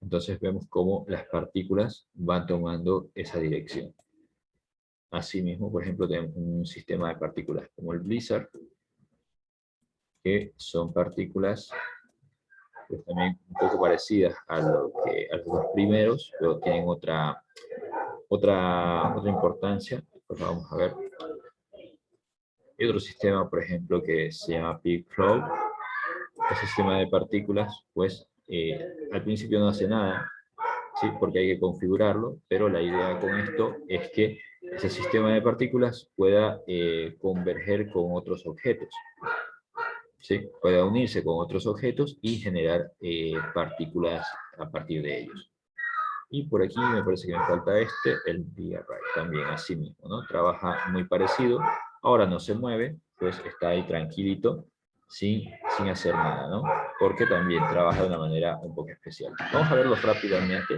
Entonces vemos cómo las partículas van tomando esa dirección. Asimismo, por ejemplo, tenemos un sistema de partículas como el Blizzard, que son partículas pues, también un poco parecidas a los dos primeros, pero tienen otra importancia. Pues vamos a ver. Hay otro sistema, por ejemplo, que se llama Peak Flow. Este sistema de partículas, pues, al principio no hace nada, ¿sí? Porque hay que configurarlo, pero la idea con esto es que ese sistema de partículas pueda converger con otros objetos, ¿sí? Pueda unirse con otros objetos y generar partículas a partir de ellos. Y por aquí me parece que me falta el VRI, también así mismo, ¿no? Trabaja muy parecido, ahora no se mueve, pues está ahí tranquilito, sin hacer nada, ¿no? Porque también trabaja de una manera un poco especial. Vamos a verlos rápidamente,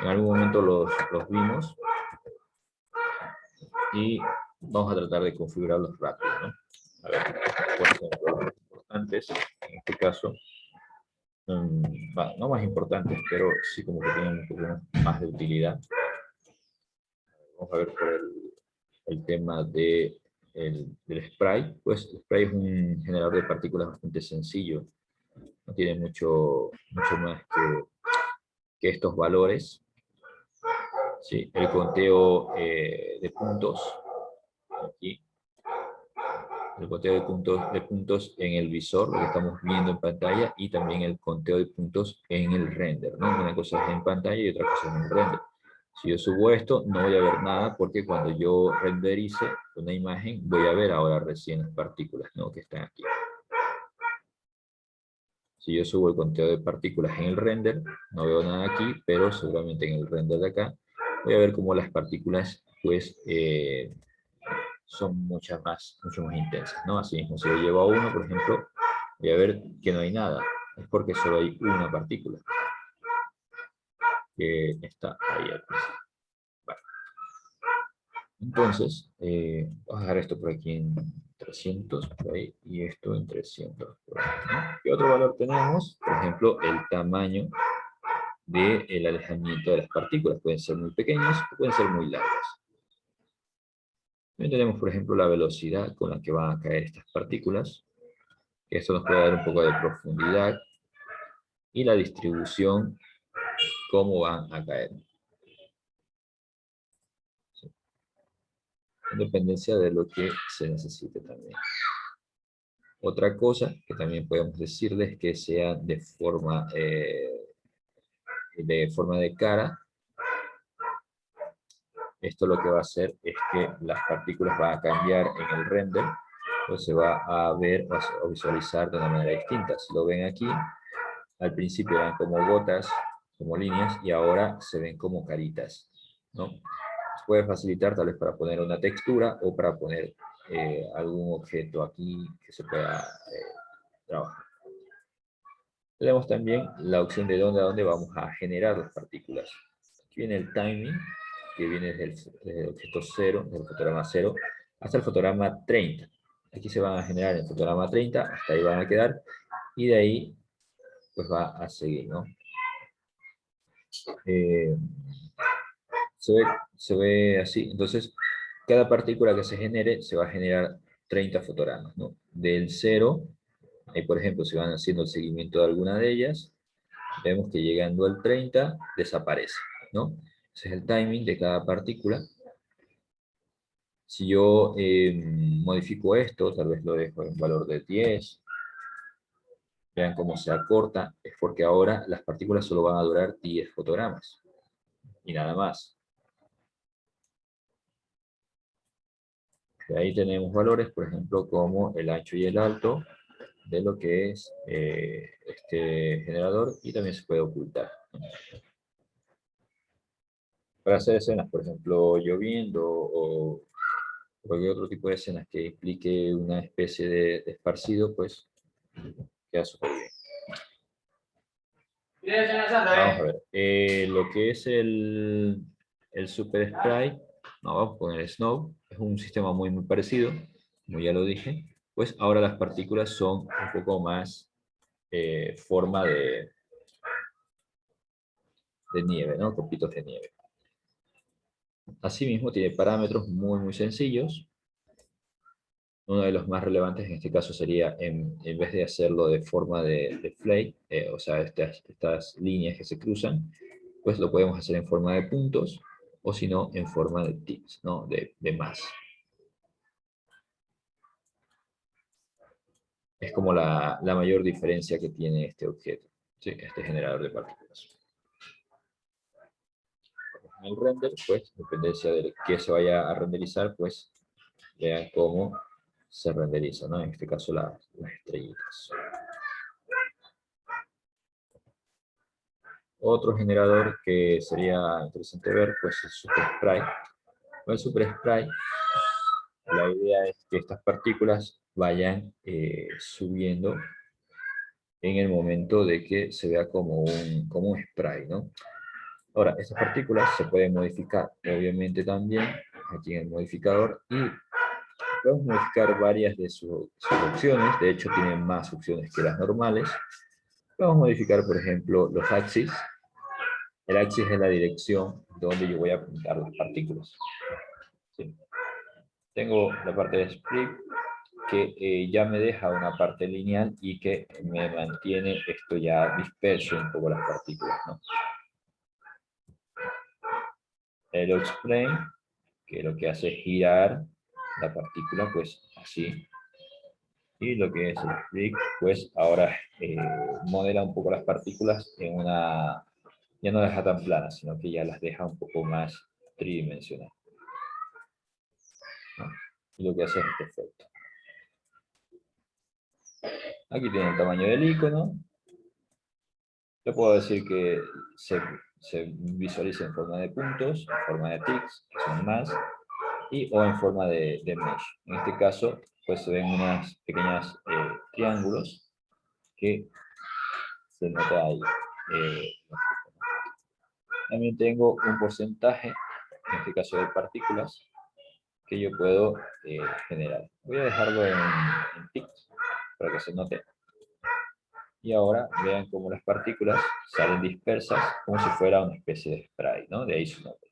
en algún momento los vimos, y vamos a tratar de configurarlos rápido, ¿no? A ver, por ejemplo, los importantes, en este caso, bueno, no más importantes, pero sí como que tienen un poco más de utilidad. Vamos a ver por el tema del spray. Pues el spray es un generador de partículas bastante sencillo. No tiene mucho más que estos valores. ¿Sí? El conteo de puntos. Aquí. El conteo de puntos en el visor, lo que estamos viendo en pantalla, y también el conteo de puntos en el render, ¿no? Una cosa es en pantalla y otra cosa es en el render. Si yo subo esto, no voy a ver nada porque cuando yo renderice una imagen, voy a ver ahora recién las partículas, ¿no? Que están aquí. Si yo subo el conteo de partículas en el render, no veo nada aquí, pero seguramente en el render de acá, voy a ver cómo las partículas, pues, son mucho más intensas, ¿no? Así mismo, si lo llevo a 1, por ejemplo, voy a ver que no hay nada. Es porque solo hay una partícula que está ahí al principio. Vale. Entonces, vamos a dejar esto por aquí en 300, por ahí, y esto en 300, por ahí, ¿no? ¿Qué otro valor tenemos? Por ejemplo, el tamaño del alejamiento de las partículas. Pueden ser muy pequeñas o pueden ser muy largas. También tenemos, por ejemplo, la velocidad con la que van a caer estas partículas. Esto nos puede dar un poco de profundidad. Y la distribución, cómo van a caer. ¿Sí? En dependencia de lo que se necesite también. Otra cosa que también podemos decirles es que sea de forma de cara. Esto lo que va a hacer es que las partículas van a cambiar en el render, pues se va a ver o visualizar de una manera distinta. Si lo ven aquí, al principio eran como gotas, como líneas, y ahora se ven como caritas, ¿no? Se puede facilitar tal vez para poner una textura o para poner algún objeto aquí que se pueda trabajar. Tenemos también la opción de dónde a dónde vamos a generar las partículas. Aquí viene el timing, que viene desde el objeto 0, desde el fotograma 0, hasta el fotograma 30. Aquí se van a generar en el fotograma 30, hasta ahí van a quedar, y de ahí pues va a seguir, ¿no? Se ve así. Entonces, cada partícula que se genere, se va a generar 30 fotogramas, ¿no? Del 0, ahí por ejemplo, si van haciendo el seguimiento de alguna de ellas, vemos que llegando al 30, desaparece, ¿no? Ese es el timing de cada partícula. Si yo modifico esto, tal vez lo dejo en valor de 10, vean cómo se acorta, es porque ahora las partículas solo van a durar 10 fotogramas, y nada más. De ahí tenemos valores, por ejemplo, como el ancho y el alto de lo que es este generador, y también se puede ocultar. Para hacer escenas, por ejemplo, lloviendo o cualquier otro tipo de escenas que implique una especie de esparcido, pues queda súper bien. Vamos a ver, lo que es el Super Sprite, no, vamos con el Snow, es un sistema muy parecido, como ya lo dije, pues ahora las partículas son un poco más forma de nieve, ¿no? Copitos de nieve. Asimismo tiene parámetros muy sencillos. Uno de los más relevantes en este caso sería, en vez de hacerlo de forma de flake, o sea, estas líneas que se cruzan, pues lo podemos hacer en forma de puntos, o si no, en forma de ticks, ¿no? De más. Es como la mayor diferencia que tiene este objeto, ¿sí? Este generador de partículas. En el render, pues, en dependencia de qué se vaya a renderizar, pues, vean cómo se renderiza, ¿no? En este caso las estrellitas. Otro generador que sería interesante ver, pues el Super Sprite. Con el Super Sprite, la idea es que estas partículas vayan subiendo en el momento de que se vea como un spray, ¿no? Ahora, estas partículas se pueden modificar, obviamente también, aquí en el modificador, y podemos modificar varias de sus opciones, de hecho tienen más opciones que las normales. Podemos modificar, por ejemplo, los axis. El axis es la dirección donde yo voy a apuntar las partículas. ¿Sí? Tengo la parte de split que ya me deja una parte lineal y que me mantiene esto ya disperso un poco las partículas, ¿no? El X-plane, que lo que hace es girar la partícula, pues así, Y lo que es el Flick, pues ahora modela un poco las partículas en una, ya no las deja tan planas, sino que ya las deja un poco más tridimensionales, ¿no? Y lo que hace es este efecto. Aquí tiene el tamaño del icono. Yo puedo decir que se visualiza en forma de puntos, en forma de tics, que son más, y o en forma de mesh. En este caso, pues se ven unas pequeñas triángulos que se nota ahí. También tengo un porcentaje, en este caso de partículas, que yo puedo generar. Voy a dejarlo en tics para que se note. Y ahora vean cómo las partículas salen dispersas como si fuera una especie de spray, ¿no? De ahí su nombre.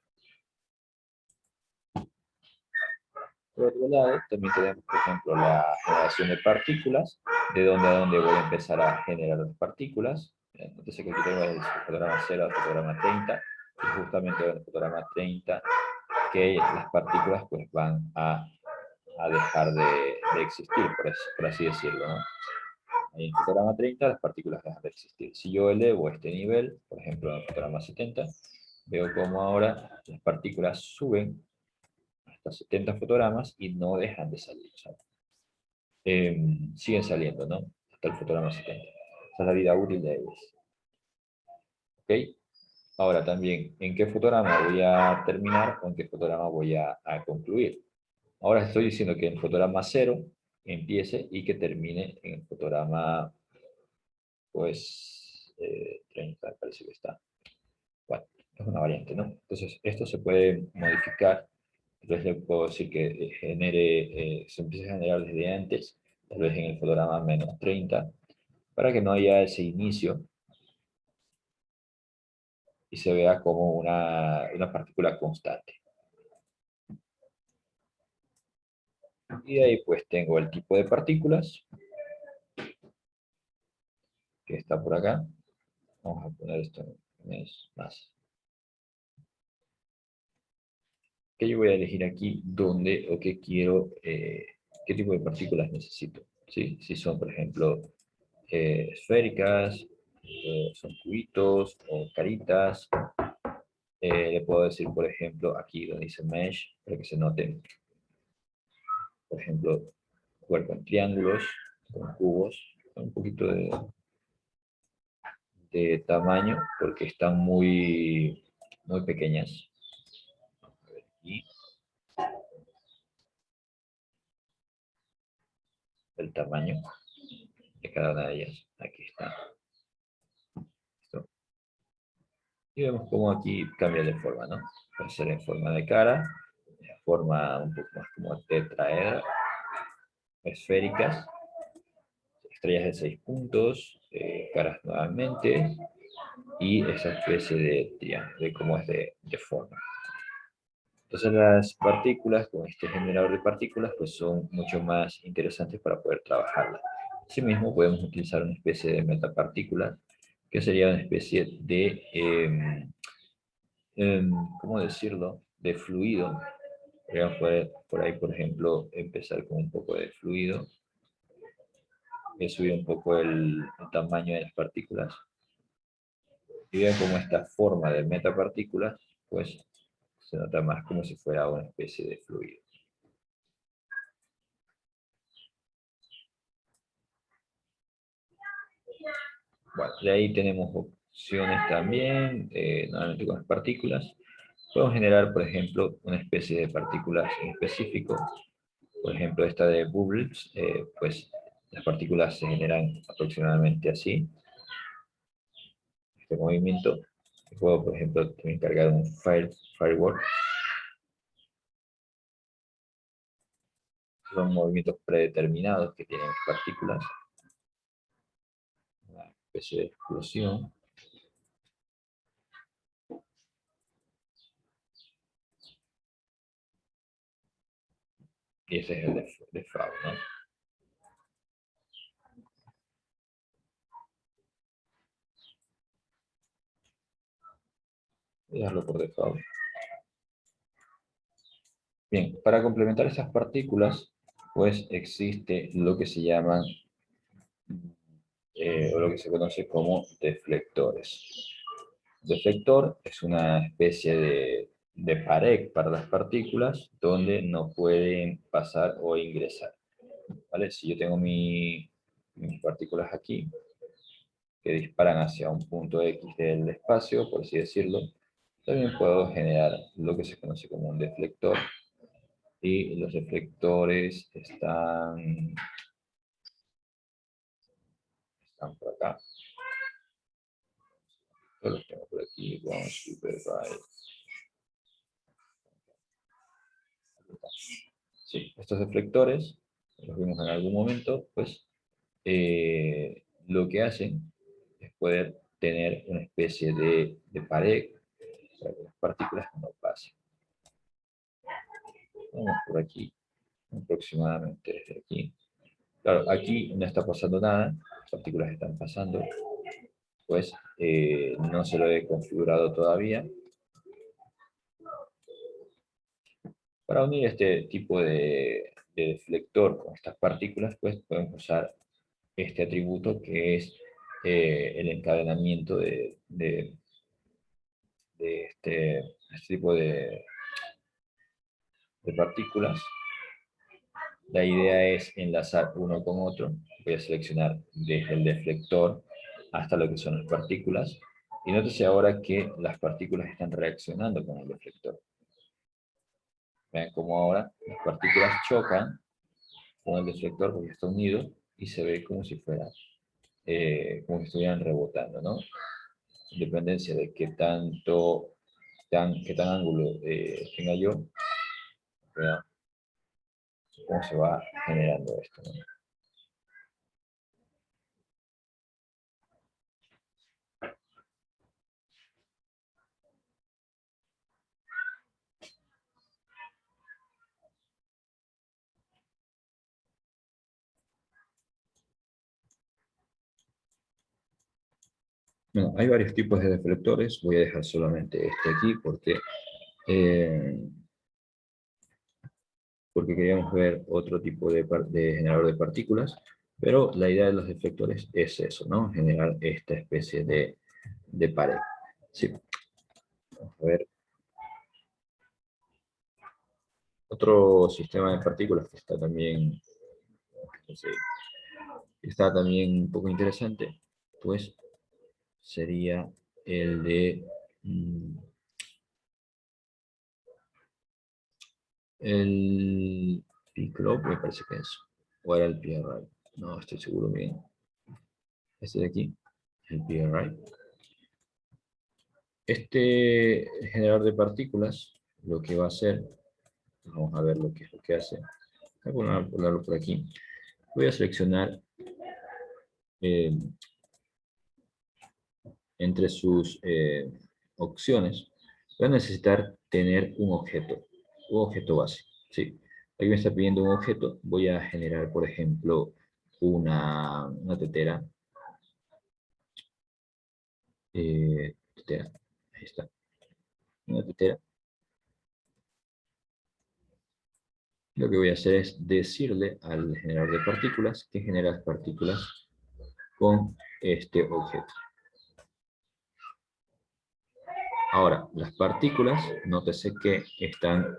Por otro lado, también tenemos, por ejemplo, la generación de partículas, de dónde a dónde voy a empezar a generar las partículas. Entonces aquí tengo el fotograma 0 al fotograma 30, y justamente en el fotograma 30 que las partículas pues van a dejar de existir, por así decirlo, ¿no? En el fotograma 30 las partículas dejan de existir. Si yo elevo este nivel, por ejemplo en el fotograma 70, veo como ahora las partículas suben hasta 70 fotogramas y no dejan de salir. O sea, siguen saliendo, ¿no? Hasta el fotograma 70. Esa es la vida útil de ellas. ¿Ok? Ahora también, ¿en qué fotograma voy a terminar o en qué fotograma voy a concluir? Ahora estoy diciendo que en el fotograma 0 empiece y que termine en el fotograma, pues, 30, parece que está. Bueno, es una variante, ¿no? Entonces, esto se puede modificar. Entonces, le puedo decir que se empiece a generar desde antes, tal vez en el fotograma menos 30, para que no haya ese inicio y se vea como una partícula constante. Y de ahí pues tengo el tipo de partículas, que está por acá. Vamos a poner esto en más. Que yo voy a elegir aquí dónde o qué quiero, qué tipo de partículas necesito. ¿Sí? Si son, por ejemplo, esféricas, son cubitos o caritas. Le puedo decir, por ejemplo, aquí donde dice mesh, para que se noten, por ejemplo, jugar con triángulos, con cubos, con un poquito de tamaño, porque están muy pequeñas. Y el tamaño de cada una de ellas. Aquí está. ¿Listo? Y vemos cómo aquí cambia de forma, ¿no? Puede ser en forma de cara, en forma un poco más como tetraedra, esféricas, estrellas de 6 puntos, caras nuevamente, y esa especie de triángulo, de cómo es de forma. Entonces las partículas, con este generador de partículas, pues son mucho más interesantes para poder trabajarlas. Asimismo, podemos utilizar una especie de metapartícula, que sería una especie de, ¿cómo decirlo?, de fluido. Podríamos por ahí, por ejemplo, empezar con un poco de fluido, que subir un poco el tamaño de las partículas. Y vean cómo esta forma de metapartículas, pues, se nota más como si fuera una especie de fluido. Bueno, de ahí tenemos opciones también, nuevamente con las partículas. Podemos generar, por ejemplo, una especie de partículas en específico. Por ejemplo, esta de bubbles, pues las partículas se generan aproximadamente así. Este movimiento. Puedo, por ejemplo, también cargar un firework. Son movimientos predeterminados que tienen las partículas. Una especie de explosión. Y ese es el de FAO, ¿no? Voy a dejarlo por default. Bien, para complementar esas partículas, pues existe lo que se llaman, o lo que se conoce como deflectores. Deflector es una especie de pared para las partículas donde no pueden pasar o ingresar. ¿Vale? Si yo tengo mis partículas aquí, que disparan hacia un punto X del espacio, por así decirlo, también puedo generar lo que se conoce como un deflector. Y los deflectores están por acá. Yo los tengo por aquí. Vamos a ver. Sí, estos deflectores, los vimos en algún momento, pues lo que hacen es poder tener una especie de pared para que las partículas no pasen. Vamos por aquí, aproximadamente desde aquí. Claro, aquí no está pasando nada, las partículas están pasando, pues no se lo he configurado todavía. Para unir este tipo de deflector con estas partículas, pues podemos usar este atributo que es el encadenamiento de este tipo de partículas. La idea es enlazar uno con otro. Voy a seleccionar desde el deflector hasta lo que son las partículas. Y nótese ahora que las partículas están reaccionando con el deflector. Vean cómo ahora las partículas chocan con el deflector porque está unido y se ve como si fuera, como si estuvieran rebotando, ¿no? En dependencia de qué tan ángulo tenga yo, vean cómo se va generando esto, ¿no? Bueno, hay varios tipos de deflectores. Voy a dejar solamente este aquí porque queríamos ver otro tipo de generador de partículas. Pero la idea de los deflectores es eso, ¿no? Generar esta especie de pared. Sí. Vamos a ver. Otro sistema de partículas que está también un poco interesante, pues sería el de el P-Clock, me parece que es, o era el PRI, no estoy seguro bien. Este de aquí, el PRI. Este generador de partículas, lo que va a hacer, vamos a ver lo que es lo que hace. Voy a ponerlo por aquí. Voy a seleccionar entre sus opciones, voy a necesitar tener un objeto base. ¿Sí? Aquí me está pidiendo un objeto, voy a generar, por ejemplo, una tetera. Tetera, ahí está. Una tetera. Lo que voy a hacer es decirle al generador de partículas que genera las partículas con este objeto. Ahora, las partículas, nótese que están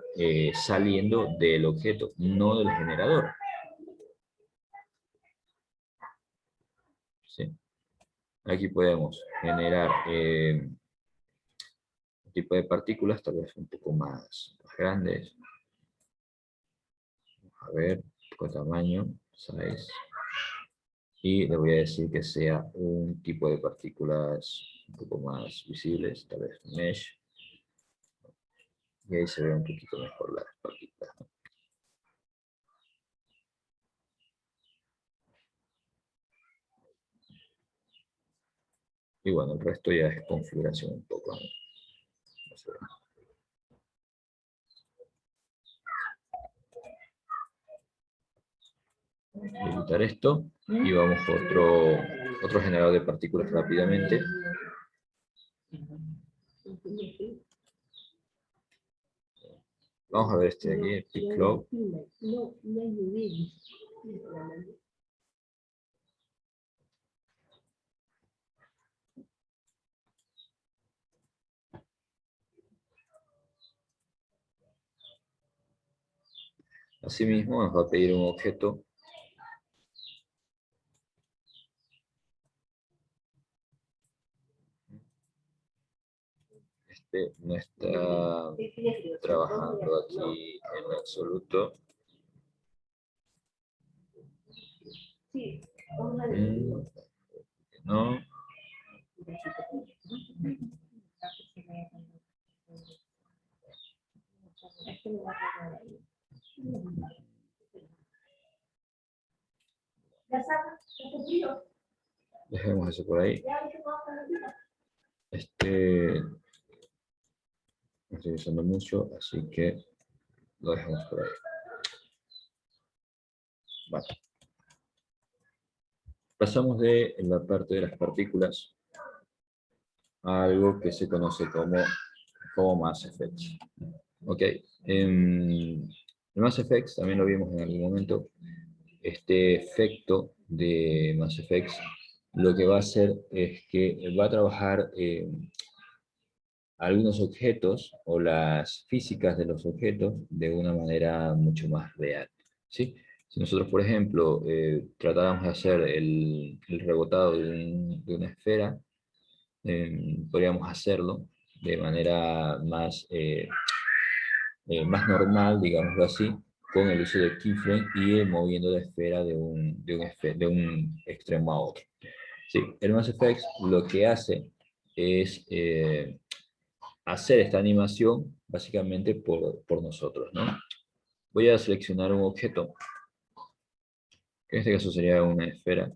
saliendo del objeto, no del generador. ¿Sí? Aquí podemos generar un tipo de partículas, tal vez un poco más grandes. Vamos a ver, un poco de tamaño, size. Y le voy a decir que sea un tipo de partículas un poco más visibles, tal vez mesh. Y ahí se ve un poquito mejor las partículas, ¿no? Y bueno, el resto ya es configuración un poco, ¿no? Voy a editar esto y vamos por otro generador de partículas rápidamente. Vamos a ver este de aquí, Pick Cloud. Asimismo, nos va a pedir un objeto no está trabajando aquí en lo absoluto. No. Dejemos eso por ahí. No estoy usando mucho, así que lo dejamos por ahí. Vale. Pasamos de la parte de las partículas a algo que se conoce como Mass Effects. Ok. En Mass Effects también lo vimos en algún momento. Este efecto de Mass Effects lo que va a hacer es que va a trabajar algunos objetos o las físicas de los objetos de una manera mucho más real, ¿sí? Si nosotros, por ejemplo, tratáramos de hacer el rebotado de una esfera, podríamos hacerlo de manera más normal, digámoslo así, con el uso de keyframe y moviendo la esfera de un extremo a otro. Sí, el Mass Effect lo que hace es hacer esta animación básicamente por nosotros, ¿no? Voy a seleccionar un objeto, que en este caso sería una esfera.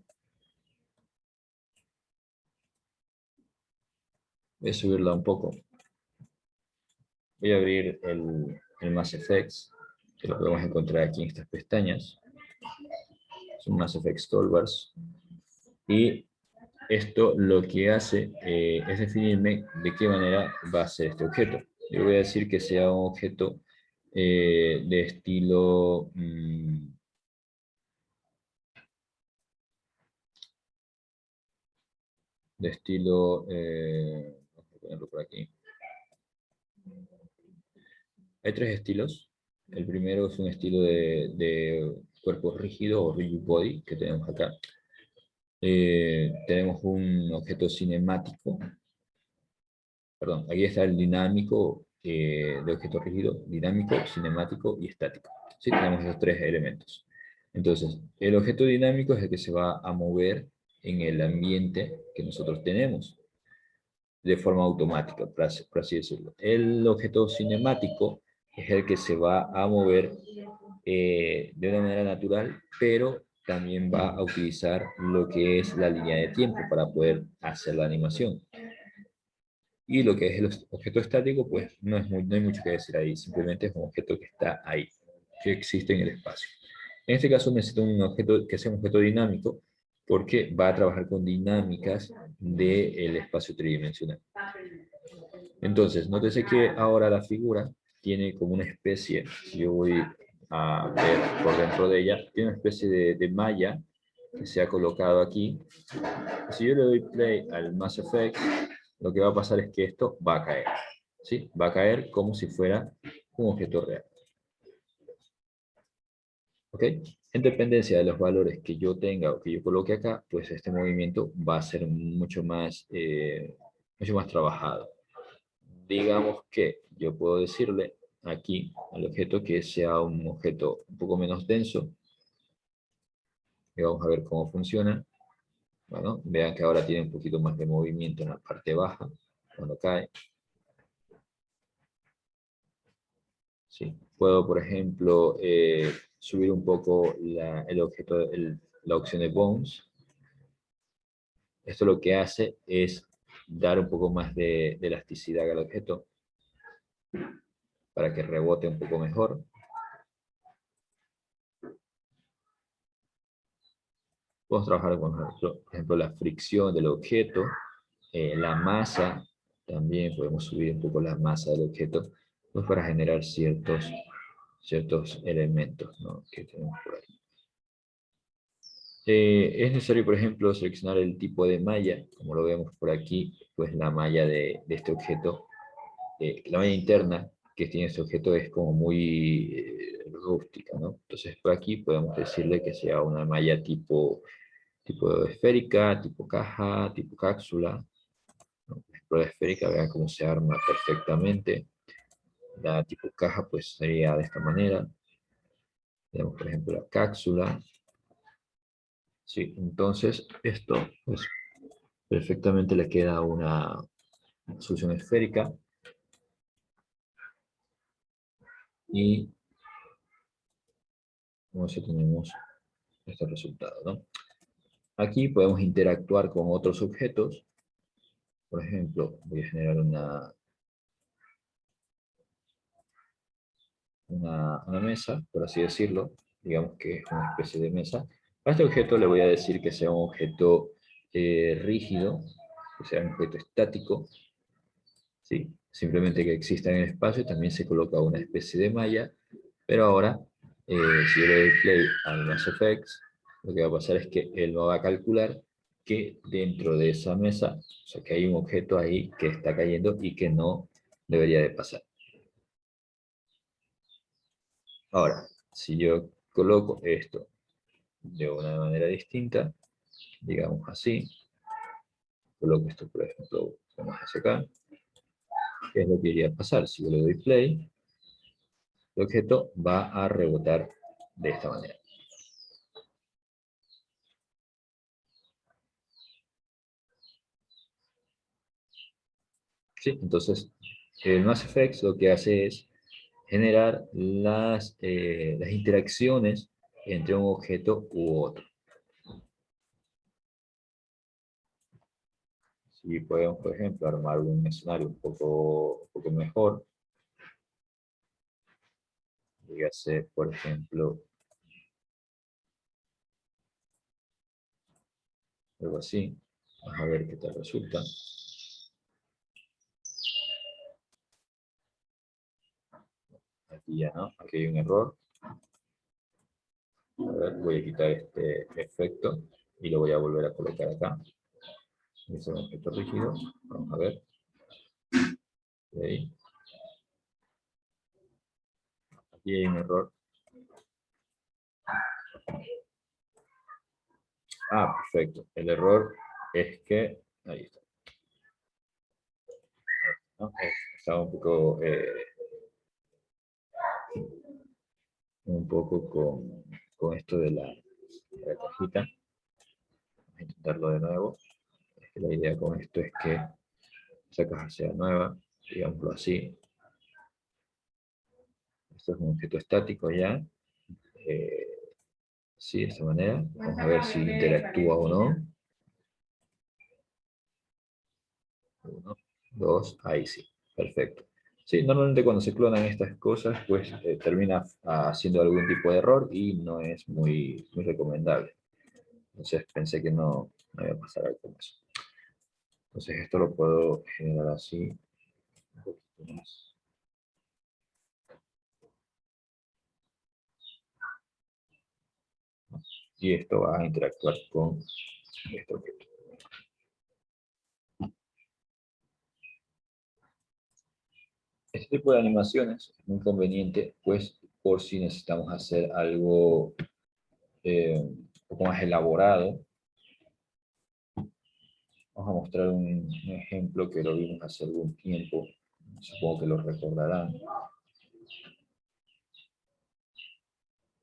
Voy a subirla un poco. Voy a abrir el Mass Effects, que lo podemos encontrar aquí en estas pestañas. Es un Mass Effects Toolbars. Y esto lo que hace es definirme de qué manera va a ser este objeto. Yo voy a decir que sea un objeto de estilo... vamos a ponerlo por aquí. Hay tres estilos. El primero es un estilo de cuerpo rígido o rigid body que tenemos acá. Tenemos un objeto cinemático. Perdón, aquí está el dinámico de objeto rígido, dinámico, cinemático y estático. Sí, tenemos esos tres elementos. Entonces, el objeto dinámico es el que se va a mover en el ambiente que nosotros tenemos de forma automática, por así decirlo. El objeto cinemático es el que se va a mover de una manera natural, pero también va a utilizar lo que es la línea de tiempo para poder hacer la animación. Y lo que es el objeto estático, pues no hay mucho que decir ahí, simplemente es un objeto que está ahí, que existe en el espacio. En este caso necesito un objeto que sea un objeto dinámico, porque va a trabajar con dinámicas del espacio tridimensional. Entonces, nótese que ahora la figura tiene como una especie, si yo voy a ver por dentro de ella, tiene una especie de malla que se ha colocado aquí. Si yo le doy play al Mass Effect, lo que va a pasar es que esto va a caer, ¿sí? Va a caer como si fuera un objeto real. ¿Ok? En dependencia de los valores que yo tenga o que yo coloque acá, pues este movimiento va a ser mucho más trabajado. Digamos que yo puedo decirle aquí al objeto que sea un objeto un poco menos denso. Y vamos a ver cómo funciona. Bueno, vean que ahora tiene un poquito más de movimiento en la parte baja, cuando cae. ¿Sí? Puedo, por ejemplo, subir un poco la opción de Bones. Esto lo que hace es dar un poco más de elasticidad al objeto para que rebote un poco mejor. Podemos trabajar con, por ejemplo, la fricción del objeto, la masa, también podemos subir un poco la masa del objeto. pues para generar ciertos elementos, ¿no?, que tenemos por ahí. Es necesario, por ejemplo, seleccionar el tipo de malla, como lo vemos por aquí, pues la malla de este objeto, la malla interna que tiene este objeto es como muy rústica, ¿no? Entonces por aquí podemos decirle que sea una malla tipo esférica, tipo caja, tipo cápsula, ¿no? La prueba esférica, vean cómo se arma perfectamente. La tipo caja pues sería de esta manera. Tenemos por ejemplo la cápsula. Sí, entonces esto pues perfectamente le queda una solución esférica. Y con eso tenemos este resultado, ¿no? Aquí podemos interactuar con otros objetos. Por ejemplo, voy a generar una mesa, por así decirlo. Digamos que es una especie de mesa. A este objeto le voy a decir que sea un objeto rígido, que sea un objeto estático. ¿Sí? Simplemente que exista en el espacio. También se coloca una especie de malla. Pero ahora, si yo le doy play al MassFX, lo que va a pasar es que él va a calcular que dentro de esa mesa, o sea, que hay un objeto ahí que está cayendo y que no debería de pasar. Ahora, si yo coloco esto de una manera distinta, digamos así, coloco esto, por ejemplo, como hacia acá, ¿qué es lo que iría a pasar? Si yo le doy play, el objeto va a rebotar de esta manera. ¿Sí? Entonces, el MassFX lo que hace es generar las interacciones entre un objeto u otro. Si podemos, por ejemplo, armar un escenario un poco mejor, dígase, por ejemplo, algo así. Vamos a ver qué tal resulta. Aquí ya no, aquí hay un error. A ver, voy a quitar este efecto y lo voy a volver a colocar acá. Es un objeto rígido. Vamos a ver. Okay. Aquí hay un error. Ah, perfecto. El error es que... Ahí está. ¿No? Estaba un poco con esto de la cajita. Vamos a intentarlo de nuevo. Es que la idea con esto es que esa caja sea nueva, digámoslo así. Esto es un objeto estático ya. Sí, de esta manera. Vamos a ver si interactúa o no. 1, 2, ahí sí. Perfecto. Sí, normalmente cuando se clonan estas cosas, pues termina haciendo algún tipo de error y no es muy recomendable. Entonces pensé que no iba a pasar algo con eso. Entonces esto lo puedo generar así. Un poquito más. Y esto va a interactuar con este objeto. Este tipo de animaciones es muy conveniente, pues, por si necesitamos hacer algo un poco más elaborado. Vamos a mostrar un ejemplo que lo vimos hace algún tiempo. Supongo que lo recordarán.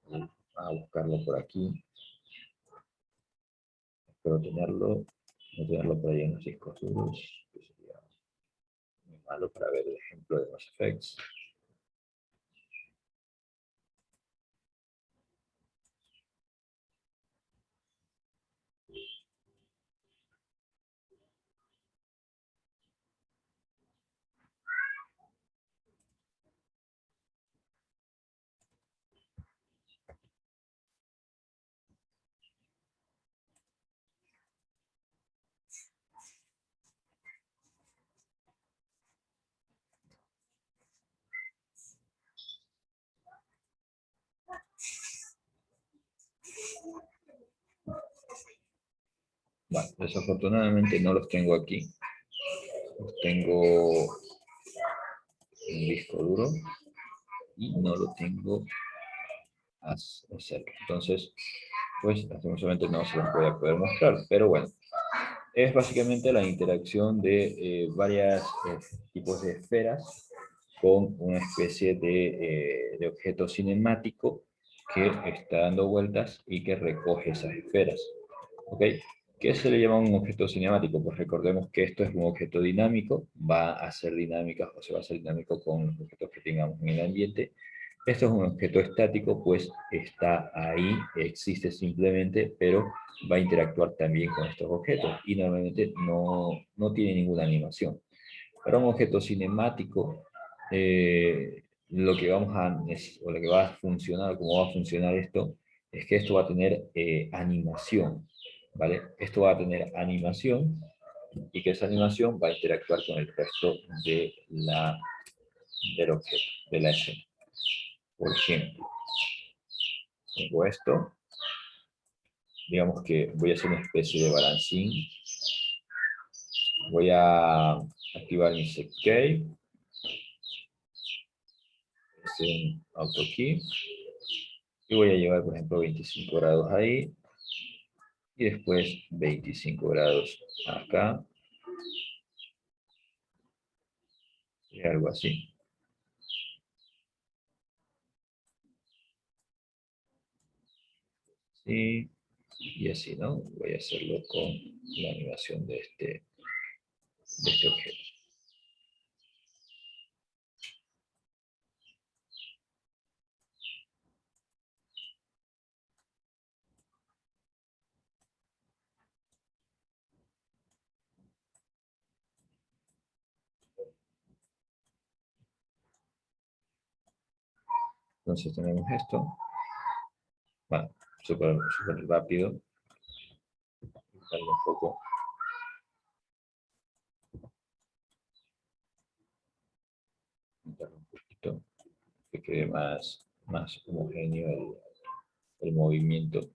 Vamos a buscarlo por aquí. Espero no tenerlo por ahí en los discos duros, que sería muy malo para ver el ejemplo de MassFX. Bueno, desafortunadamente no los tengo aquí. Los tengo en un disco duro y no lo tengo cerca. Entonces, pues lastimosamente no se los voy a poder mostrar, pero bueno, es básicamente la interacción de varios tipos de esferas con una especie de objeto cinemático que está dando vueltas y que recoge esas esferas. ¿Ok? ¿Qué se le llama un objeto cinemático? Pues recordemos que esto es un objeto dinámico, va a ser dinámica o se va a hacer dinámico con los objetos que tengamos en el ambiente. Esto es un objeto estático, pues está ahí, existe simplemente, pero va a interactuar también con estos objetos y normalmente no tiene ninguna animación. Para un objeto cinemático, lo que vamos a, o lo que va a funcionar, cómo va a funcionar esto, es que esto va a tener animación, ¿vale? Esto va a tener animación y que esa animación va a interactuar con el resto del objeto, de la escena. Por ejemplo, tengo esto, digamos que voy a hacer una especie de balancín, voy a activar mi SetKey, un AutoKey, y voy a llevar, por ejemplo, 25 grados ahí, y después 25 grados acá, y algo así. Sí, y así, ¿no? Voy a hacerlo con la animación de este objeto. Entonces tenemos esto. Bueno, súper rápido. Darle un poco. Darle un poquito. Que quede más homogéneo el movimiento.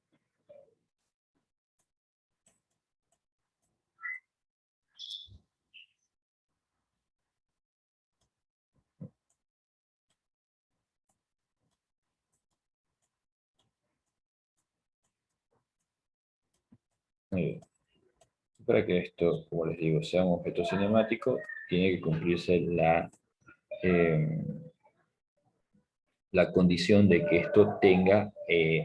Muy bien. Para que esto, como les digo, sea un objeto cinemático, tiene que cumplirse la condición de que esto tenga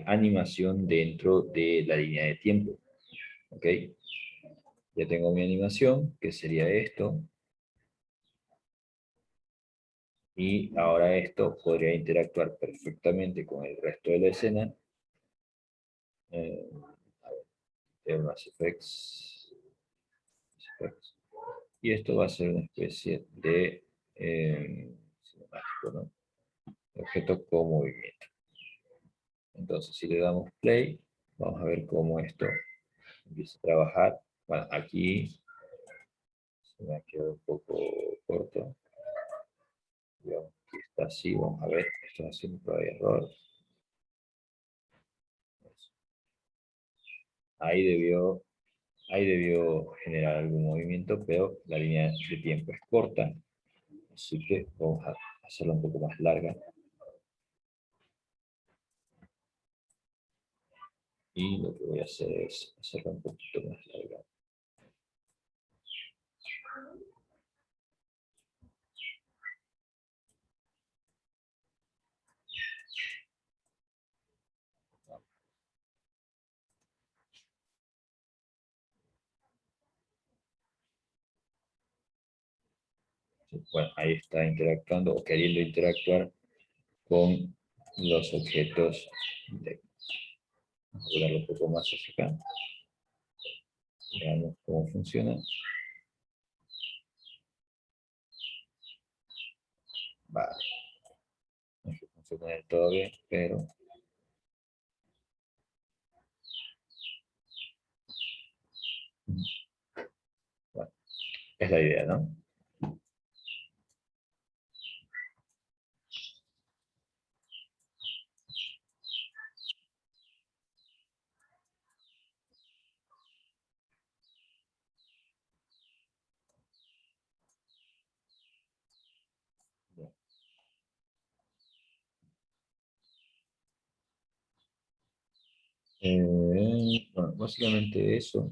animación dentro de la línea de tiempo. ¿Ok? Ya tengo mi animación, que sería esto. Y ahora esto podría interactuar perfectamente con el resto de la escena. A ver, Mass Effects. Y esto va a ser una especie de cinemático, ¿no? Objeto con movimiento. Entonces, si le damos play, vamos a ver cómo esto empieza a trabajar. Bueno, aquí se me ha quedado un poco corto. Digamos que está así, vamos a ver, esto es haciendo prueba de error. Ahí debió generar algún movimiento, pero la línea de tiempo es corta, así que vamos a hacerla un poco más larga. Y lo que voy a hacer es hacerla un poquito más larga. Bueno, ahí está interactuando o queriendo interactuar con los objetos. Vamos a ponerlo un poco más hacia acá. Veamos cómo funciona. Vale. No funciona del todo bien, pero bueno, es la idea, ¿no? Bueno, básicamente eso.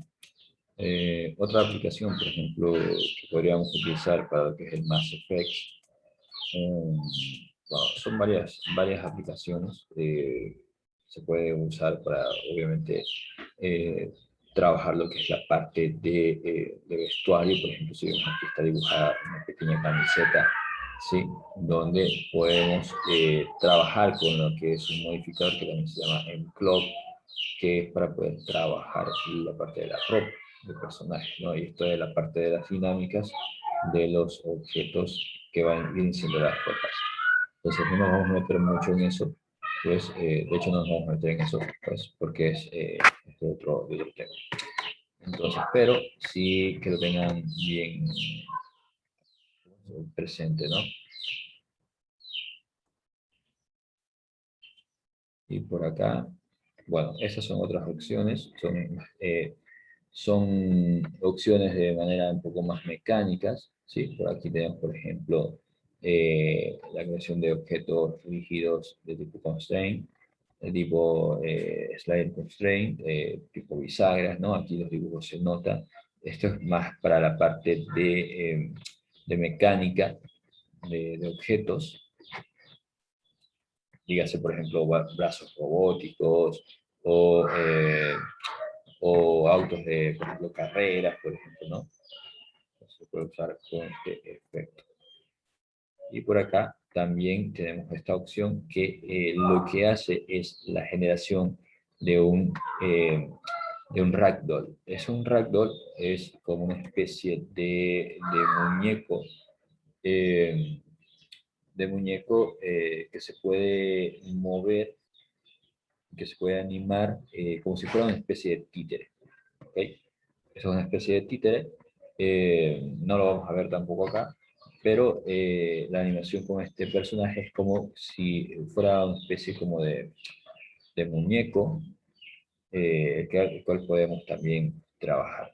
Otra aplicación, por ejemplo, que podríamos utilizar para lo que es el Mass Effect, bueno, son varias aplicaciones. Se puede usar para, obviamente, eh, trabajar lo que es la parte de vestuario. Por ejemplo, si vemos aquí está dibujada una pequeña camiseta, ¿sí? Donde podemos trabajar con lo que es un modificador que también se llama Enclog, que es para poder trabajar la parte de la ropa del personaje, ¿no? Y esto es la parte de las dinámicas de los objetos que vienen siendo las ropas. Entonces no nos vamos a meter mucho en eso, pues de hecho no nos vamos a meter en eso, pues porque es de otro tema. Entonces, pero sí que lo tengan bien presente, ¿no? Y por acá, bueno, esas son otras opciones, son opciones de manera un poco más mecánicas, ¿sí? Por aquí tenemos, por ejemplo, la creación de objetos rígidos de tipo constraint, de tipo slide constraint, tipo bisagras, ¿no? Aquí los dibujos se notan. Esto es más para la parte de mecánica de objetos, dígase, por ejemplo, brazos robóticos o autos de, por ejemplo, carreras, por ejemplo, ¿no? Se puede usar con este efecto. Y por acá también tenemos esta opción que lo que hace es la generación de un ragdoll. Un ragdoll, es como una especie muñeco, eh, que se puede mover, que se puede animar como si fuera una especie de títere. ¿Okay? Es una especie de títere, no lo vamos a ver tampoco acá, pero la animación con este personaje es como si fuera una especie como de muñeco, el cual podemos también trabajar.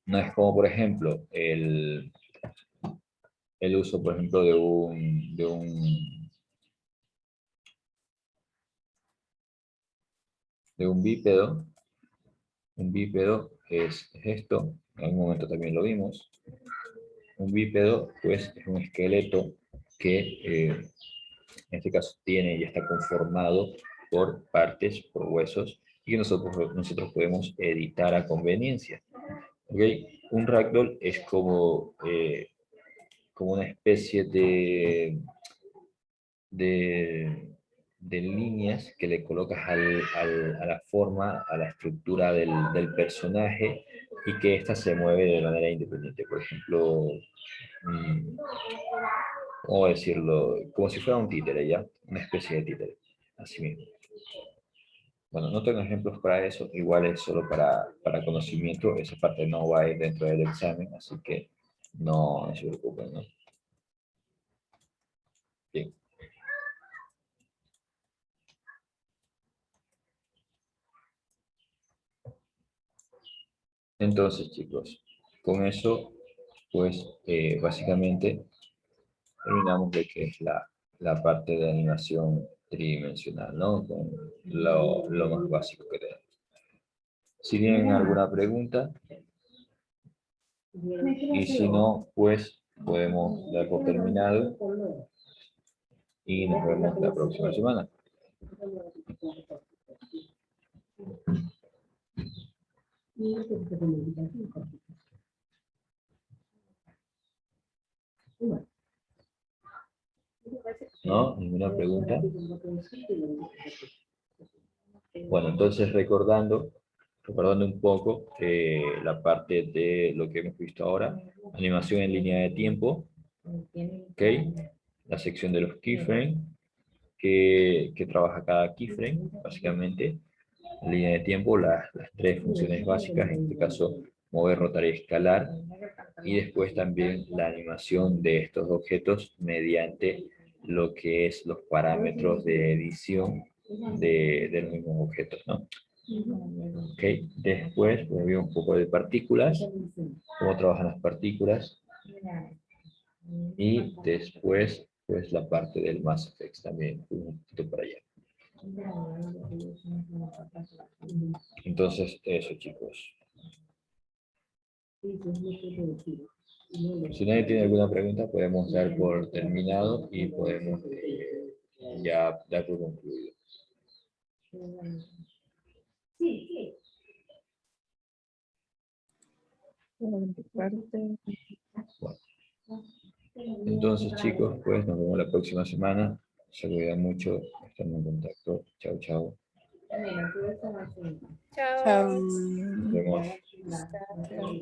No es como, por ejemplo, el uso, por ejemplo, de un bípedo. Un bípedo es esto, en algún momento también lo vimos. Un bípedo, pues, es un esqueleto que en este caso tiene y está conformado por partes, por huesos, y que nosotros podemos editar a conveniencia. ¿Okay? Un ragdoll es como una especie de, de líneas que le colocas a la forma, a la estructura del personaje, y que ésta se mueve de manera independiente. Por ejemplo, ¿cómo decirlo? Como si fuera un títere, ¿ya? Una especie de títere, así mismo. Bueno, no tengo ejemplos para eso, igual es solo para conocimiento, esa parte no va a ir dentro del examen, así que no se preocupen, ¿no? Bien. Entonces, chicos, con eso, pues, básicamente terminamos de que es la parte de animación tridimensional, ¿no? Con lo más básico que tenemos. Si tienen alguna pregunta, y si no, pues podemos dar por terminado y nos vemos la próxima semana. ¿No? ¿Ninguna pregunta? Bueno, entonces recordando un poco la parte de lo que hemos visto ahora, animación en línea de tiempo, ¿ok? La sección de los keyframes, que trabaja cada keyframe, básicamente, en línea de tiempo, las tres funciones básicas, en este caso, mover, rotar y escalar, y después también la animación de estos objetos mediante lo que es los parámetros de edición de los mismos objetos, ¿no? Okay. Después vi un poco de partículas, cómo trabajan las partículas, y después pues la parte del Mass Effect también, un poquito para allá. Entonces, eso, chicos. Si nadie tiene alguna pregunta, podemos dar por terminado y podemos ya dar por concluido. Entonces, chicos, pues nos vemos la próxima semana. Se cuidan mucho. Estamos en contacto. Chao, chao. Chao. Nos vemos. Chao.